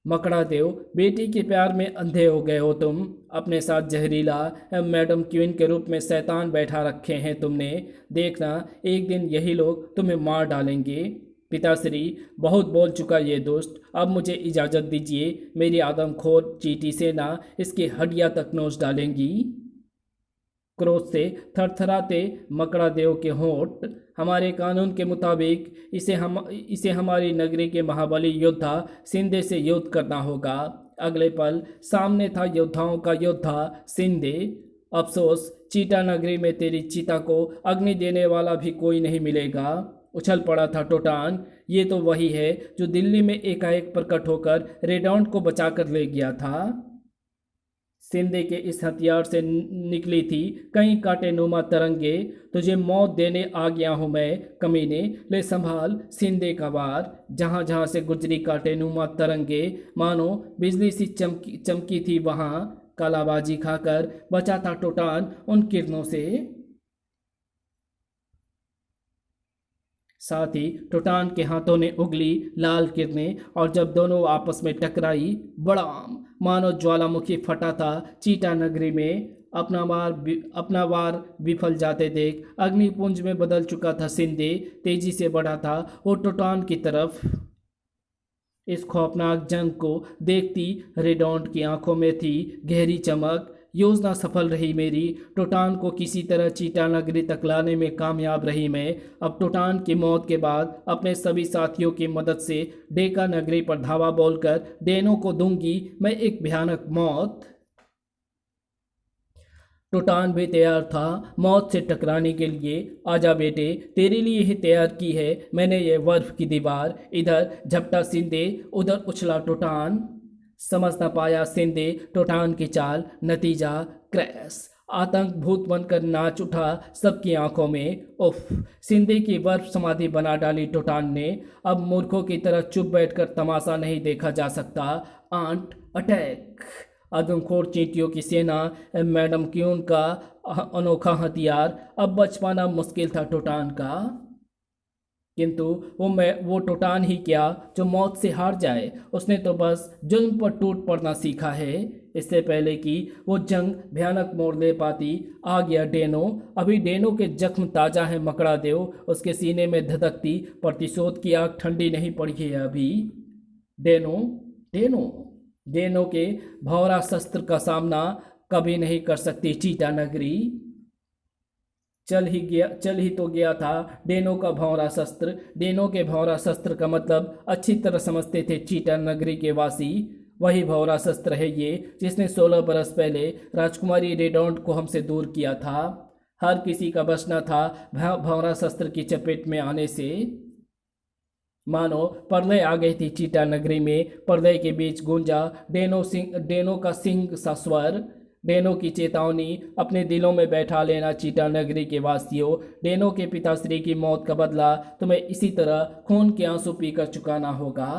मकड़ा देव, बेटी के प्यार में अंधे हो गए हो तुम। अपने साथ जहरीला मैडम क्वीन के रूप में शैतान बैठा रखे हैं तुमने। देखना, एक दिन यही लोग तुम्हें मार डालेंगे। पिताश्री, बहुत बोल चुका ये दोस्त, अब मुझे इजाज़त दीजिए। मेरी आदमखोर चींटी सेना इसकी हड्डियां तक नोच डालेंगी। क्रोध से थरथराते मकड़ा देव के होंठ। हमारे कानून के मुताबिक इसे हमारी नगरी के महाबली योद्धा सिंधे से युद्ध करना होगा। अगले पल सामने था योद्धाओं का योद्धा सिंधे। अफसोस, चीटा नगरी में तेरी चिता को अग्नि देने वाला भी कोई नहीं मिलेगा। उछल पड़ा था टोटान। ये तो वही है जो दिल्ली में एकाएक प्रकट होकर रेडॉन्ट को बचाकर ले गया था। सिंधे के इस हथियार से निकली थी कई कांटेनुमा तरंगे। तुझे मौत देने आ गया हूँ मैं कमीने, ले संभाल सिंधे का वार। जहाँ जहाँ से गुजरी कांटेनुमा तरंगे मानो बिजली सी चमकी थी वहाँ। कालाबाजी खाकर बचा था टोटान उन किरणों से। साथ ही टोटान के हाथों ने उगली लाल किरणें, और जब दोनों आपस में टकराई, बड़ा मानो ज्वालामुखी फटा था चीटा नगरी में। अपना वार विफल जाते देख अग्निपुंज में बदल चुका था सिंधे। तेजी से बढ़ा था वो टोटान की तरफ। इस खौफनाक जंग को देखती रेडॉन्ट की आंखों में थी गहरी चमक। योजना सफल रही मेरी। टोटान को किसी तरह चीटा नगरी तक लाने में कामयाब रही मैं। अब टोटान की मौत के बाद अपने सभी साथियों की मदद से डेका नगरी पर धावा बोलकर डेनों को दूंगी मैं एक भयानक मौत। टोटान भी तैयार था मौत से टकराने के लिए। आजा बेटे, तेरे लिए ही तैयार की है मैंने ये बर्फ की दीवार। इधर झपटा सिंधे, उधर उछला टोटान। समझ न पाया सिंधे टोटान की चाल। नतीजा क्रैश। आतंक भूत बनकर नाच उठा सबकी आंखों में। उफ, सिंधे की बर्फ समाधि बना डाली टोटान ने। अब मूर्खों की तरह चुप बैठकर तमाशा नहीं देखा जा सकता। Aunt attack. आदमखोर चींटियों की सेना, मैडम क्यून का अनोखा हथियार। अब बच पाना मुश्किल था टोटान का, किंतु वो टोटान ही क्या जो मौत से हार जाए। उसने तो बस जुल्म पर टूट पड़ना सीखा है। इससे पहले कि वो जंग भयानक मोड़ ले पाती, आ गया डेनो। अभी डेनो के जख्म ताजा है मकड़ा देव, उसके सीने में धधकती प्रतिशोध की आग ठंडी नहीं पड़ी है अभी। डेनो डेनो डेनो के भौरा शस्त्र का सामना कभी नहीं कर सकती चीटा नगरी। चल ही तो गया था डेनो का भौरा शस्त्र। डेनो के भौरा शस्त्र का मतलब अच्छी तरह समझते थे चीटा नगरी के वासी। वही भौरा शस्त्र है ये जिसने 16 बरस पहले राजकुमारी रेडॉन्ट को हमसे दूर किया था। हर किसी का बचना था भौरा शस्त्र की चपेट में आने से। मानो प्रलय आ गई थी चीटा नगरी में। प्रलय के बीच गूंजा डेनो का सिंह सा स्वर। डेनो की चेतावनी अपने दिलों में बैठा लेना चीटा नगरी के वासियों। डेनो के पिताश्री की मौत का बदला तुम्हें इसी तरह खून के आंसू पीकर चुकाना होगा।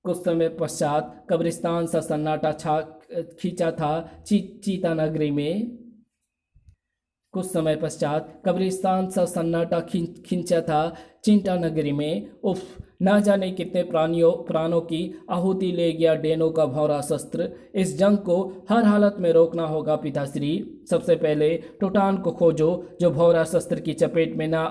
कुछ समय पश्चात कब्रिस्तान सा सन्नाटा खींचा था चीता नगरी में। कुछ समय पश्चात कब्रिस्तान सा सन्नाटा खींचा था चिंटा नगरी में। उफ, ना जाने कितने प्राणों की आहुति ले गया डेनो का भौरा शस्त्र। इस जंग को हर हालत में रोकना होगा पिताश्री। सबसे पहले टोटान को खोजो जो भौरा शस्त्र की चपेट में ना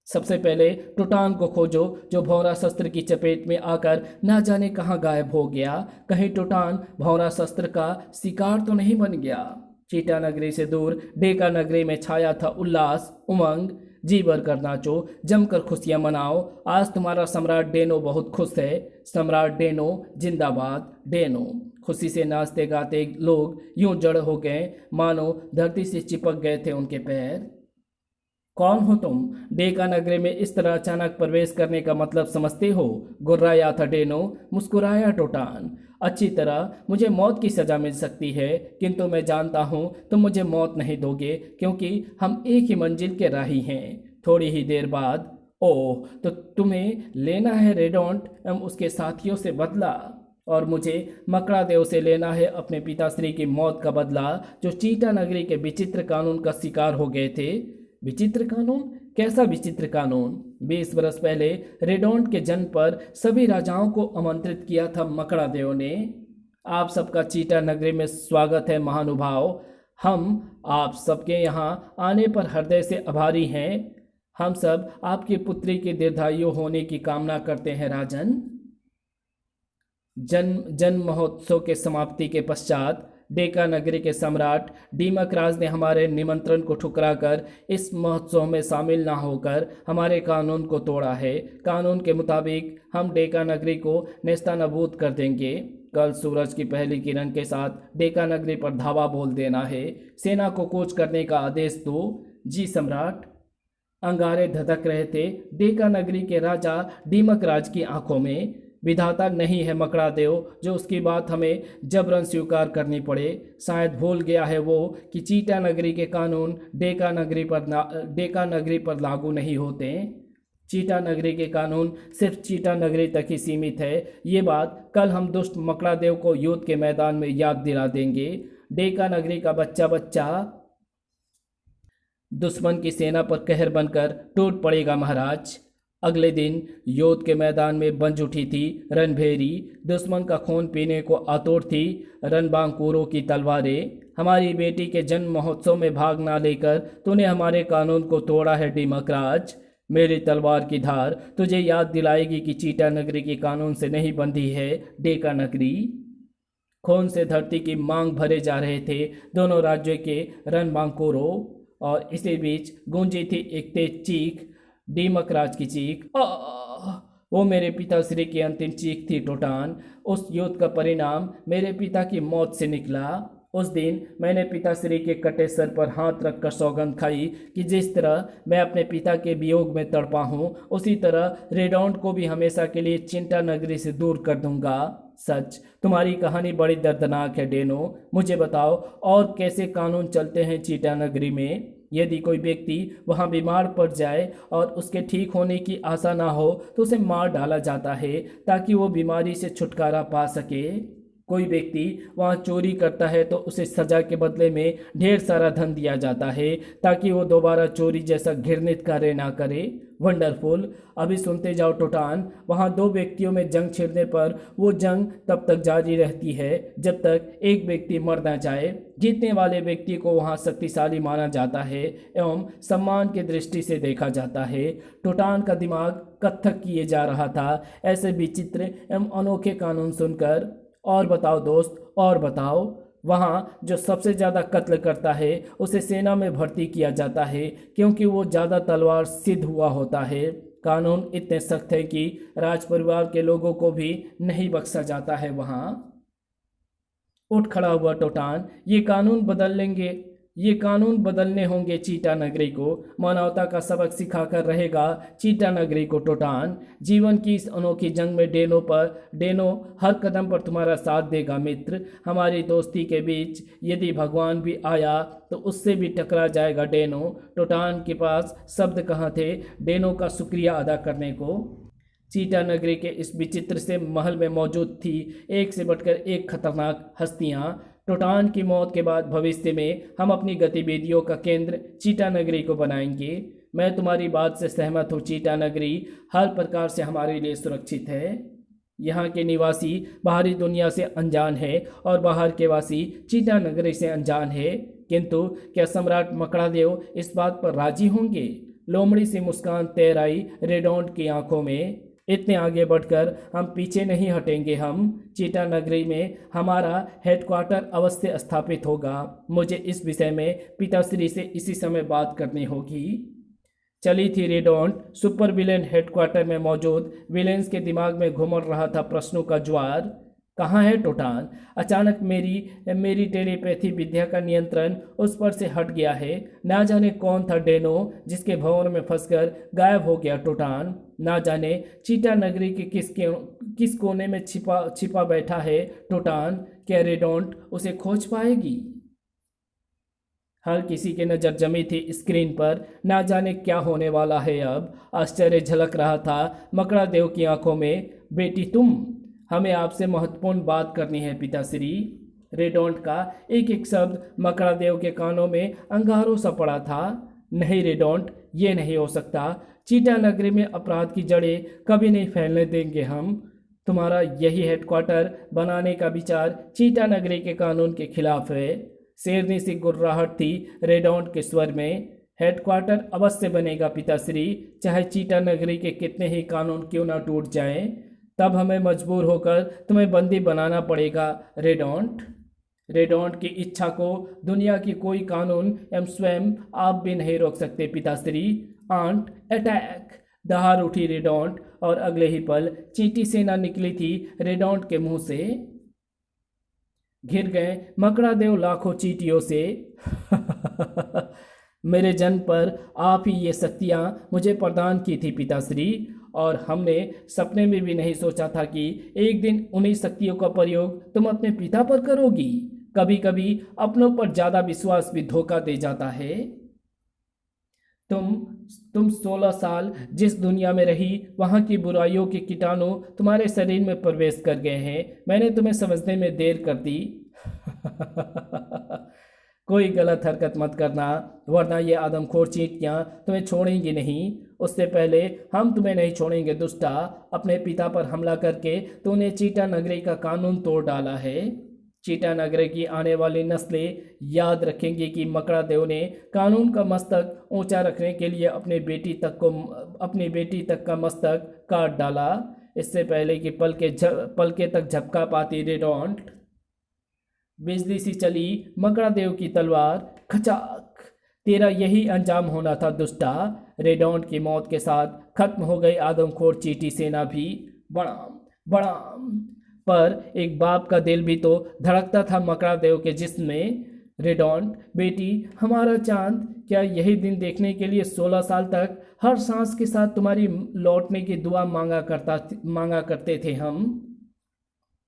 सबसे पहले टोटान को खोजो जो भौरा शस्त्र की चपेट में आकर ना जाने कहाँ गायब हो गया। कहीं टोटान भौरा शस्त्र का शिकार तो नहीं बन गया। चीटा नगरी से दूर डेका नगरी में छाया था उल्लास, उमंग। जी भरकर नाचो, जमकर खुशियां मनाओ। आज तुम्हारा सम्राट डेनो बहुत खुश है। सम्राट डेनो जिंदाबाद। डेनो। खुशी से नाचते गाते लोग यूं जड़ हो गए मानो धरती से चिपक गए थे उनके पैर। कौन हो तुम? डेका नगरी में इस तरह अचानक प्रवेश करने का मतलब समझते हो? गुर्राया था डेनो। मुस्कुराया टोटान। अच्छी तरह मुझे मौत की सज़ा मिल सकती है, किंतु मैं जानता हूँ तुम मुझे मौत नहीं दोगे, क्योंकि हम एक ही मंजिल के राही हैं। थोड़ी ही देर बाद, ओह, तो तुम्हें लेना है रेडॉन्ट एवं उसके साथियों से बदला, और मुझे मकड़ा देव से लेना है अपने पिताश्री की मौत का बदला, जो चीटा नगरी के विचित्र कानून का शिकार हो गए थे। विचित्र कानून? कैसा विचित्र कानून? 20 बरस पहले रेडॉन्ट के जन्म पर सभी राजाओं को आमंत्रित किया था मकड़ा देव ने। आप सबका चीटा नगरी में स्वागत है महानुभाव। हम आप सबके यहाँ आने पर हृदय से आभारी हैं। हम सब आपकी पुत्री के दीर्घायु होने की कामना करते हैं राजन। जन्म महोत्सव के समाप्ति के पश्चात डेका नगरी के सम्राट डीमक राज ने हमारे निमंत्रण को ठुकराकर इस महोत्सव में शामिल ना होकर हमारे कानून को तोड़ा है। कानून के मुताबिक हम डेका नगरी को नेस्तनाबूद कर देंगे। कल सूरज की पहली किरण के साथ डेका नगरी पर धावा बोल देना है। सेना को कूच करने का आदेश दो। जी सम्राट। अंगारे धधक रहे थे डेका नगरी के राजा डीमक राज की आंखों में। विधाता नहीं है मकड़ा देव जो उसकी बात हमें जबरन स्वीकार करनी पड़े। शायद भूल गया है वो कि चीटा नगरी के कानून डेका नगरी पर लागू नहीं होते। चीटा नगरी के कानून सिर्फ चीटा नगरी तक ही सीमित है। ये बात कल हम दुष्ट मकड़ा देव को युद्ध के मैदान में याद दिला देंगे। डेका नगरी का बच्चा बच्चा दुश्मन की सेना पर कहर बनकर टूट पड़ेगा महाराज। अगले दिन युद्ध के मैदान में बंज उठी थी रणभेरी। दुश्मन का खून पीने को आतुर थी रणबांकुरों की तलवारें। हमारी बेटी के जन्म महोत्सव में भाग ना लेकर तूने हमारे कानून को तोड़ा है डीमक राज। मेरी तलवार की धार तुझे याद दिलाएगी कि चीटा नगरी के कानून से नहीं बंधी है डेका नगरी। खून से धरती की मांग भरे जा रहे थे दोनों राज्यों के रणबांकुरों, और इसी बीच गूंजी थी एक तेज चीख, डीमक राज की चीख। वो मेरे पिताश्री की अंतिम चीख थी टोटान। उस युद्ध का परिणाम मेरे पिता की मौत से निकला। उस दिन मैंने पिताश्री के कटे सर पर हाथ रखकर सौगंध खाई कि जिस तरह मैं अपने पिता के वियोग में तड़पा हूँ, उसी तरह रेडॉन्ट को भी हमेशा के लिए चिंटा नगरी से दूर कर दूंगा। सच, तुम्हारी कहानी बड़ी दर्दनाक है डेनो। मुझे बताओ और कैसे कानून चलते हैं चीटा नगरी में? यदि कोई व्यक्ति वहां बीमार पड़ जाए और उसके ठीक होने की आशा ना हो तो उसे मार डाला जाता है ताकि वो बीमारी से छुटकारा पा सके। कोई व्यक्ति वहां चोरी करता है तो उसे सजा के बदले में ढेर सारा धन दिया जाता है ताकि वो दोबारा चोरी जैसा घृणित कार्य ना करे। वंडरफुल। अभी सुनते जाओ टोटान। वहां दो व्यक्तियों में जंग छिड़ने पर वो जंग तब तक जारी रहती है जब तक एक व्यक्ति मर ना जाए। जीतने वाले व्यक्ति को वहां शक्तिशाली माना जाता है एवं सम्मान की दृष्टि से देखा जाता है। टोटान का दिमाग कत्थक किए जा रहा था ऐसे विचित्र एवं अनोखे कानून सुनकर। और बताओ दोस्त, और बताओ। वहाँ जो सबसे ज़्यादा कत्ल करता है उसे सेना में भर्ती किया जाता है क्योंकि वो ज़्यादा तलवार सिद्ध हुआ होता है। कानून इतने सख्त है कि राज परिवार के लोगों को भी नहीं बख्शा जाता है वहाँ। उठ खड़ा हुआ टोटान। ये कानून बदलने होंगे चीटा नगरी को। मानवता का सबक सिखाकर रहेगा चीटा नगरी को टोटान। जीवन की इस अनोखी जंग में डेनो हर कदम पर तुम्हारा साथ देगा मित्र। हमारी दोस्ती के बीच यदि भगवान भी आया तो उससे भी टकरा जाएगा डेनो। टोटान के पास शब्द कहाँ थे डेनो का शुक्रिया अदा करने को। चीटा नगरी के इस विचित्र से महल में मौजूद थी एक से बढ़कर एक खतरनाक हस्तियां। टोटान की मौत के बाद भविष्य में हम अपनी गतिविधियों का केंद्र चीटा नगरी को बनाएंगे। मैं तुम्हारी बात से सहमत हूँ। चीटा नगरी हर प्रकार से हमारे लिए सुरक्षित है। यहाँ के निवासी बाहरी दुनिया से अनजान है और बाहर के वासी चीटा नगरी से अनजान है। किंतु क्या सम्राट मकड़ादेव इस बात पर राजी होंगे? लोमड़ी सी मुस्कान तैर आई रेडोंट की आंखों में। इतने आगे बढ़कर हम पीछे नहीं हटेंगे। हम चीटा नगरी में हमारा हेडक्वार्टर अवश्य स्थापित होगा। मुझे इस विषय में पिताश्री से इसी समय बात करनी होगी। चली थी रेडोंट। सुपर विलेन हेडक्वार्टर में मौजूद विलेन्स के दिमाग में घुमड़ रहा था प्रश्नों का ज्वार। कहाँ है टोटान? अचानक मेरी टेलीपैथी विद्या का नियंत्रण उस पर से हट गया है। ना जाने कौन था डेनो जिसके भंवर में फंसकर गायब हो गया टोटान। ना जाने चीटा नगरी के किस कोने में छिपा बैठा है टोटान। क्या रेडोंट उसे खोज पाएगी? हर किसी की नज़र जमी थी स्क्रीन पर। ना जाने क्या होने वाला है अब। आश्चर्य झलक रहा था मकड़ा देव की आंखों में। बेटी तुम, हमें आपसे महत्वपूर्ण बात करनी है पिताश्री। रेडोंट का एक एक शब्द मकड़ा देव के कानों में अंगारों सा पड़ा था। नहीं रेडोंट, ये नहीं हो सकता। चीटा नगरी में अपराध की जड़ें कभी नहीं फैलने देंगे हम। तुम्हारा यही हेडक्वार्टर बनाने का विचार चीटा नगरी के कानून के खिलाफ है। शेरनी सी गुर्राहट थी रेडोंट के स्वर में। हेडक्वार्टर अवश्य बनेगा पिताश्री, चाहे चीटा नगरी के कितने ही कानून क्यों ना टूट जाएं। तब हमें मजबूर होकर तुम्हें बंदी बनाना पड़ेगा रेडोंट की इच्छा को दुनिया की कोई कानून एवं स्वयं आप भी नहीं रोक सकते पिताश्री। Ant attack! दहाड़ उठी रेडोंट और अगले ही पल चींटी सेना निकली थी रेडोंट के मुंह से। घिर गए मकड़ा देव लाखों चींटियों से। मेरे जन्म पर आप ही ये शक्तियाँ मुझे प्रदान की थी पिताश्री, और हमने सपने में भी नहीं सोचा था कि एक दिन उन्हीं शक्तियों का प्रयोग तुम अपने पिता पर करोगी। कभी कभी अपनों पर ज़्यादा विश्वास भी धोखा दे जाता है। तुम 16 साल जिस दुनिया में रही वहाँ की बुराइयों के कीटाणु तुम्हारे शरीर में प्रवेश कर गए हैं। मैंने तुम्हें समझने में देर कर दी। कोई गलत हरकत मत करना वरना ये आदमखोर चींटियाँ तुम्हें छोड़ेंगी नहीं। उससे पहले हम तुम्हें नहीं छोड़ेंगे दुष्टा। अपने पिता पर हमला करके तूने चीटा नगरी का कानून तोड़ डाला है। चीटा नगरी की आने वाली नस्लें याद रखेंगी कि मकड़ा देव ने कानून का मस्तक ऊंचा रखने के लिए अपनी बेटी तक का मस्तक काट डाला। इससे पहले कि पलके तक झपका पाती रेडोंट, बिजली सी चली मकड़ा देव की तलवार। खचाक! तेरा यही अंजाम होना था दुष्टा। रेडोंट की मौत के साथ खत्म हो गई आदमखोर चींटी सेना भी। बड़ाम बड़ाम! पर एक बाप का दिल भी तो धड़कता था मकड़ा देव के जिस्म में। रेडोंट बेटी, हमारा चांद, क्या यही दिन देखने के लिए 16 साल तक हर सांस के साथ तुम्हारी लौटने की दुआ मांगा करते थे हम।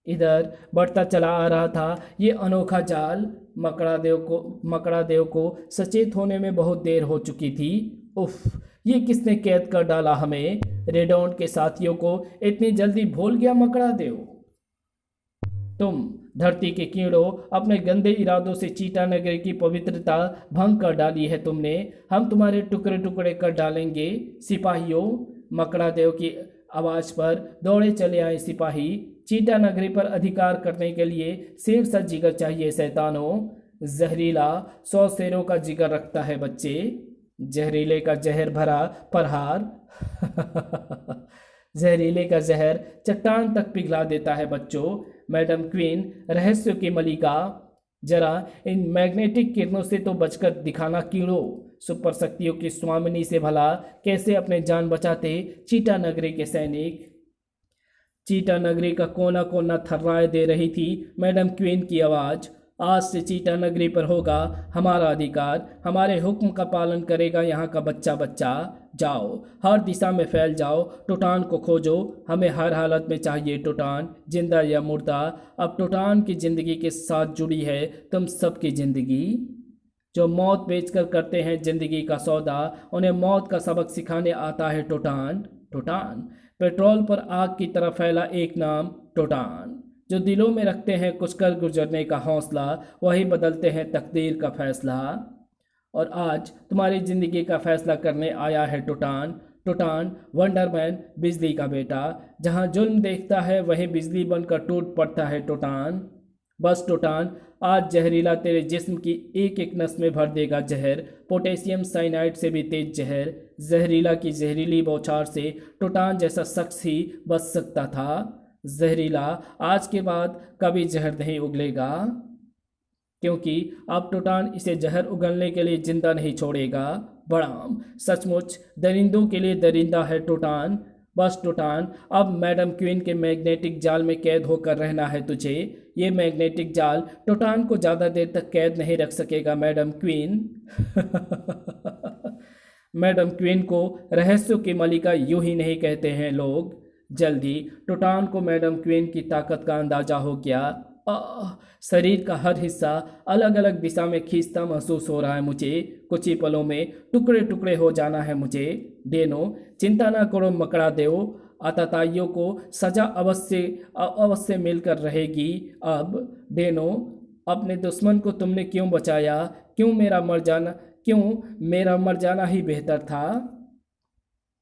इधर बढ़ता चला आ रहा था ये अनोखा जाल। मकड़ादेव को सचेत होने में बहुत देर हो चुकी थी। उफ, ये किसने कैद कर डाला हमें? रेडॉन्ट के साथियों को इतनी जल्दी भूल गया मकड़ादेव? तुम धरती के कीड़ों, अपने गंदे इरादों से चीटा नगर की पवित्रता भंग कर डाली है तुमने। हम तुम्हारे टुकड़े टुकड़े कर डालेंगे सिपाहियों। मकड़ादेव की आवाज पर दौड़े चले आए सिपाही। चीटा नगरी पर अधिकार करने के लिए शेर सा जिगर चाहिए शैतानों। जहरीला 100 शेरों का जिगर रखता है बच्चे। जहरीले का जहर भरा प्रहार जहरीले का जहर चट्टान तक पिघला देता है बच्चों। मैडम क्वीन, रहस्य की मलिका, जरा इन मैग्नेटिक किरणों से तो बचकर दिखाना कीड़ों। सुपर शक्तियों की स्वामिनी से भला कैसे अपने जान बचाते चीटा नगरी के सैनिक। चीटा नगरी का कोना कोना थर्राए दे रही थी मैडम क्वीन की आवाज़। आज से चीटा नगरी पर होगा हमारा अधिकार, हमारे हुक्म का पालन करेगा यहाँ का बच्चा बच्चा। जाओ, हर दिशा में फैल जाओ, टोटान को खोजो। हमें हर हालत में चाहिए टोटान, जिंदा या मुर्दा। अब टोटान की ज़िंदगी के साथ जुड़ी है तुम सबकी ज़िंदगी। जो मौत बेचकर करते हैं ज़िंदगी का सौदा, उन्हें मौत का सबक सिखाने आता है टोटान। टोटान, पेट्रोल पर आग की तरह फैला एक नाम टोटान। जो दिलों में रखते हैं कुछ कर गुजरने का हौसला, वही बदलते हैं तकदीर का फैसला। और आज तुम्हारी ज़िंदगी का फैसला करने आया है टोटान। टोटान, वंडरमैन, बिजली का बेटा। जहाँ जुल्म देखता है वहीं बिजली बनकर टूट पड़ता है टोटान। बस टोटान, आज जहरीला तेरे जिस्म की एक एक नस में भर देगा जहर, पोटेशियम साइनाइड से भी तेज जहर। जहरीला की जहरीली बौछार से टोटान जैसा शख्स ही बच सकता था। जहरीला आज के बाद कभी जहर नहीं उगलेगा, क्योंकि अब टोटान इसे जहर उगलने के लिए जिंदा नहीं छोड़ेगा। बड़ाम, सचमुच दरिंदों के लिए दरिंदा है टोटान। बस टोटान, अब मैडम क्वीन के मैग्नेटिक जाल में कैद होकर रहना है तुझे। ये मैग्नेटिक जाल टोटान को ज़्यादा देर तक कैद नहीं रख सकेगा मैडम क्वीन। मैडम क्वीन को रहस्यों की मलिका यूं ही नहीं कहते हैं लोग। जल्दी टोटान को मैडम क्वीन की ताकत का अंदाजा हो गया। शरीर का हर हिस्सा अलग अलग दिशा में खींचता महसूस हो रहा है मुझे। कुछ ही पलों में टुकड़े टुकड़े हो जाना है मुझे। डेनो, चिंता ना करो मकड़ादेव, आतताइयों को सजा अवश्य अवश्य मिलकर रहेगी। अब डेनो, अपने दुश्मन को तुमने क्यों बचाया? क्यों मेरा मर जाना ही बेहतर था?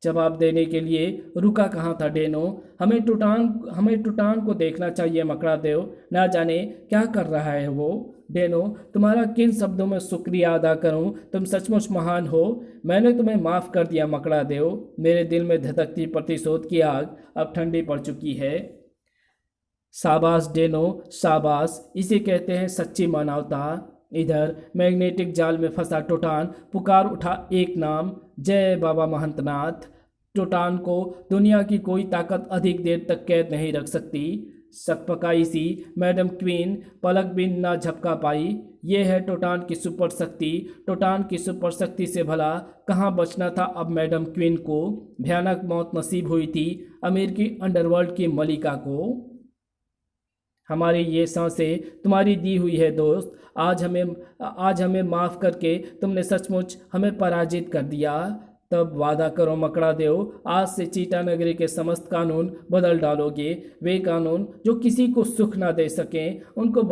जवाब देने के लिए रुका कहाँ था डेनो? हमें टुटान को देखना चाहिए मकड़ादेव, ना जाने क्या कर रहा है वो। डेनो, तुम्हारा किन शब्दों में शुक्रिया अदा करूं? तुम सचमुच महान हो। मैंने तुम्हें माफ़ कर दिया मकड़ादेव। मेरे दिल में धधकती प्रतिशोध की आग अब ठंडी पड़ चुकी है। शाबाश डेनो, शाबाश, इसे कहते हैं सच्ची मानवता। इधर मैग्नेटिक जाल में फंसा टोटान पुकार उठा एक नाम, जय बाबा महंतनाथ। टोटान को दुनिया की कोई ताकत अधिक देर तक कैद नहीं रख सकती। सकपकाई सी मैडम क्वीन पलक भी ना झपका पाई। ये है टोटान की सुपर शक्ति। टोटान की सुपर शक्ति से भला कहाँ बचना था अब मैडम क्वीन को। भयानक मौत नसीब हुई थी अमेरिकी अंडरवर्ल्ड की मलिका को। हमारी ये सांसें तुम्हारी दी हुई है दोस्त। आज हमें माफ़ करके तुमने सचमुच हमें पराजित कर दिया। तब वादा करो मकड़ादेव, आज से चीटा नगरी के समस्त कानून बदल डालोगे। वे कानून जो किसी को सुख ना दे सकें, उनको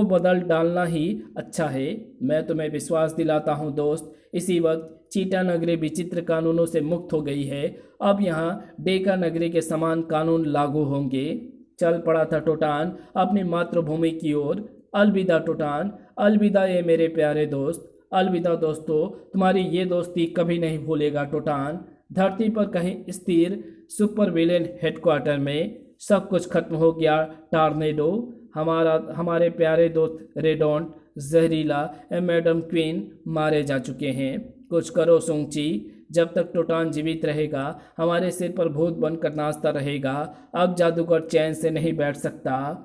बदल डालना ही अच्छा है। मैं तुम्हें विश्वास दिलाता हूँ दोस्त, इसी वक्त चीटा नगरी विचित्र कानूनों से मुक्त हो गई है। अब यहाँ डेका नगरी के समान कानून लागू होंगे। चल पड़ा था टोटान अपनी मातृभूमि की ओर। अलविदा टोटान, अलविदा ये मेरे प्यारे दोस्त, अलविदा दोस्तों। तुम्हारी ये दोस्ती कभी नहीं भूलेगा टोटान। धरती पर कहीं स्थिर सुपर विलेन हेडक्वार्टर में सब कुछ खत्म हो गया। टार्नेडो, हमारे प्यारे दोस्त रेडॉन्ट, जहरीला मैडम क्वीन मारे जा चुके हैं। कुछ करो सुंगची, जब तक टोटान जीवित रहेगा हमारे सिर पर भूत बनकर नाचता रहेगा। अब जादूगर चैन से नहीं बैठ सकता।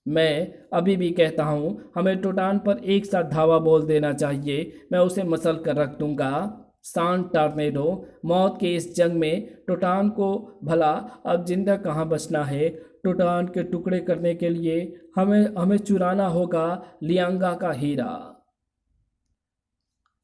मैं अभी भी कहता हूँ हमें टोटान पर एक साथ धावा बोल देना चाहिए। मैं उसे मसल कर रख दूंगा। शांत टार्नेडो, मौत के इस जंग में टोटान को भला अब जिंदा कहाँ बचना है। टोटान के टुकड़े करने के लिए हमें हमें चुराना होगा लियांगा का हीरा।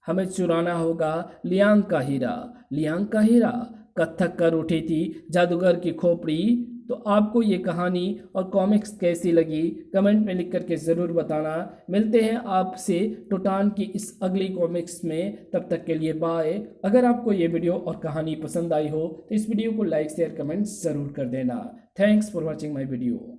हमें चुराना होगा लियांग का हीरा। लियांग का हीरा कत्थक कर उठी थी जादूगर की खोपड़ी। तो आपको ये कहानी और कॉमिक्स कैसी लगी कमेंट में लिख करके ज़रूर बताना। मिलते हैं आपसे टोटान की इस अगली कॉमिक्स में, तब तक के लिए बाय। अगर आपको ये वीडियो और कहानी पसंद आई हो तो इस वीडियो को लाइक शेयर कमेंट ज़रूर कर देना। Thanks for watching my video.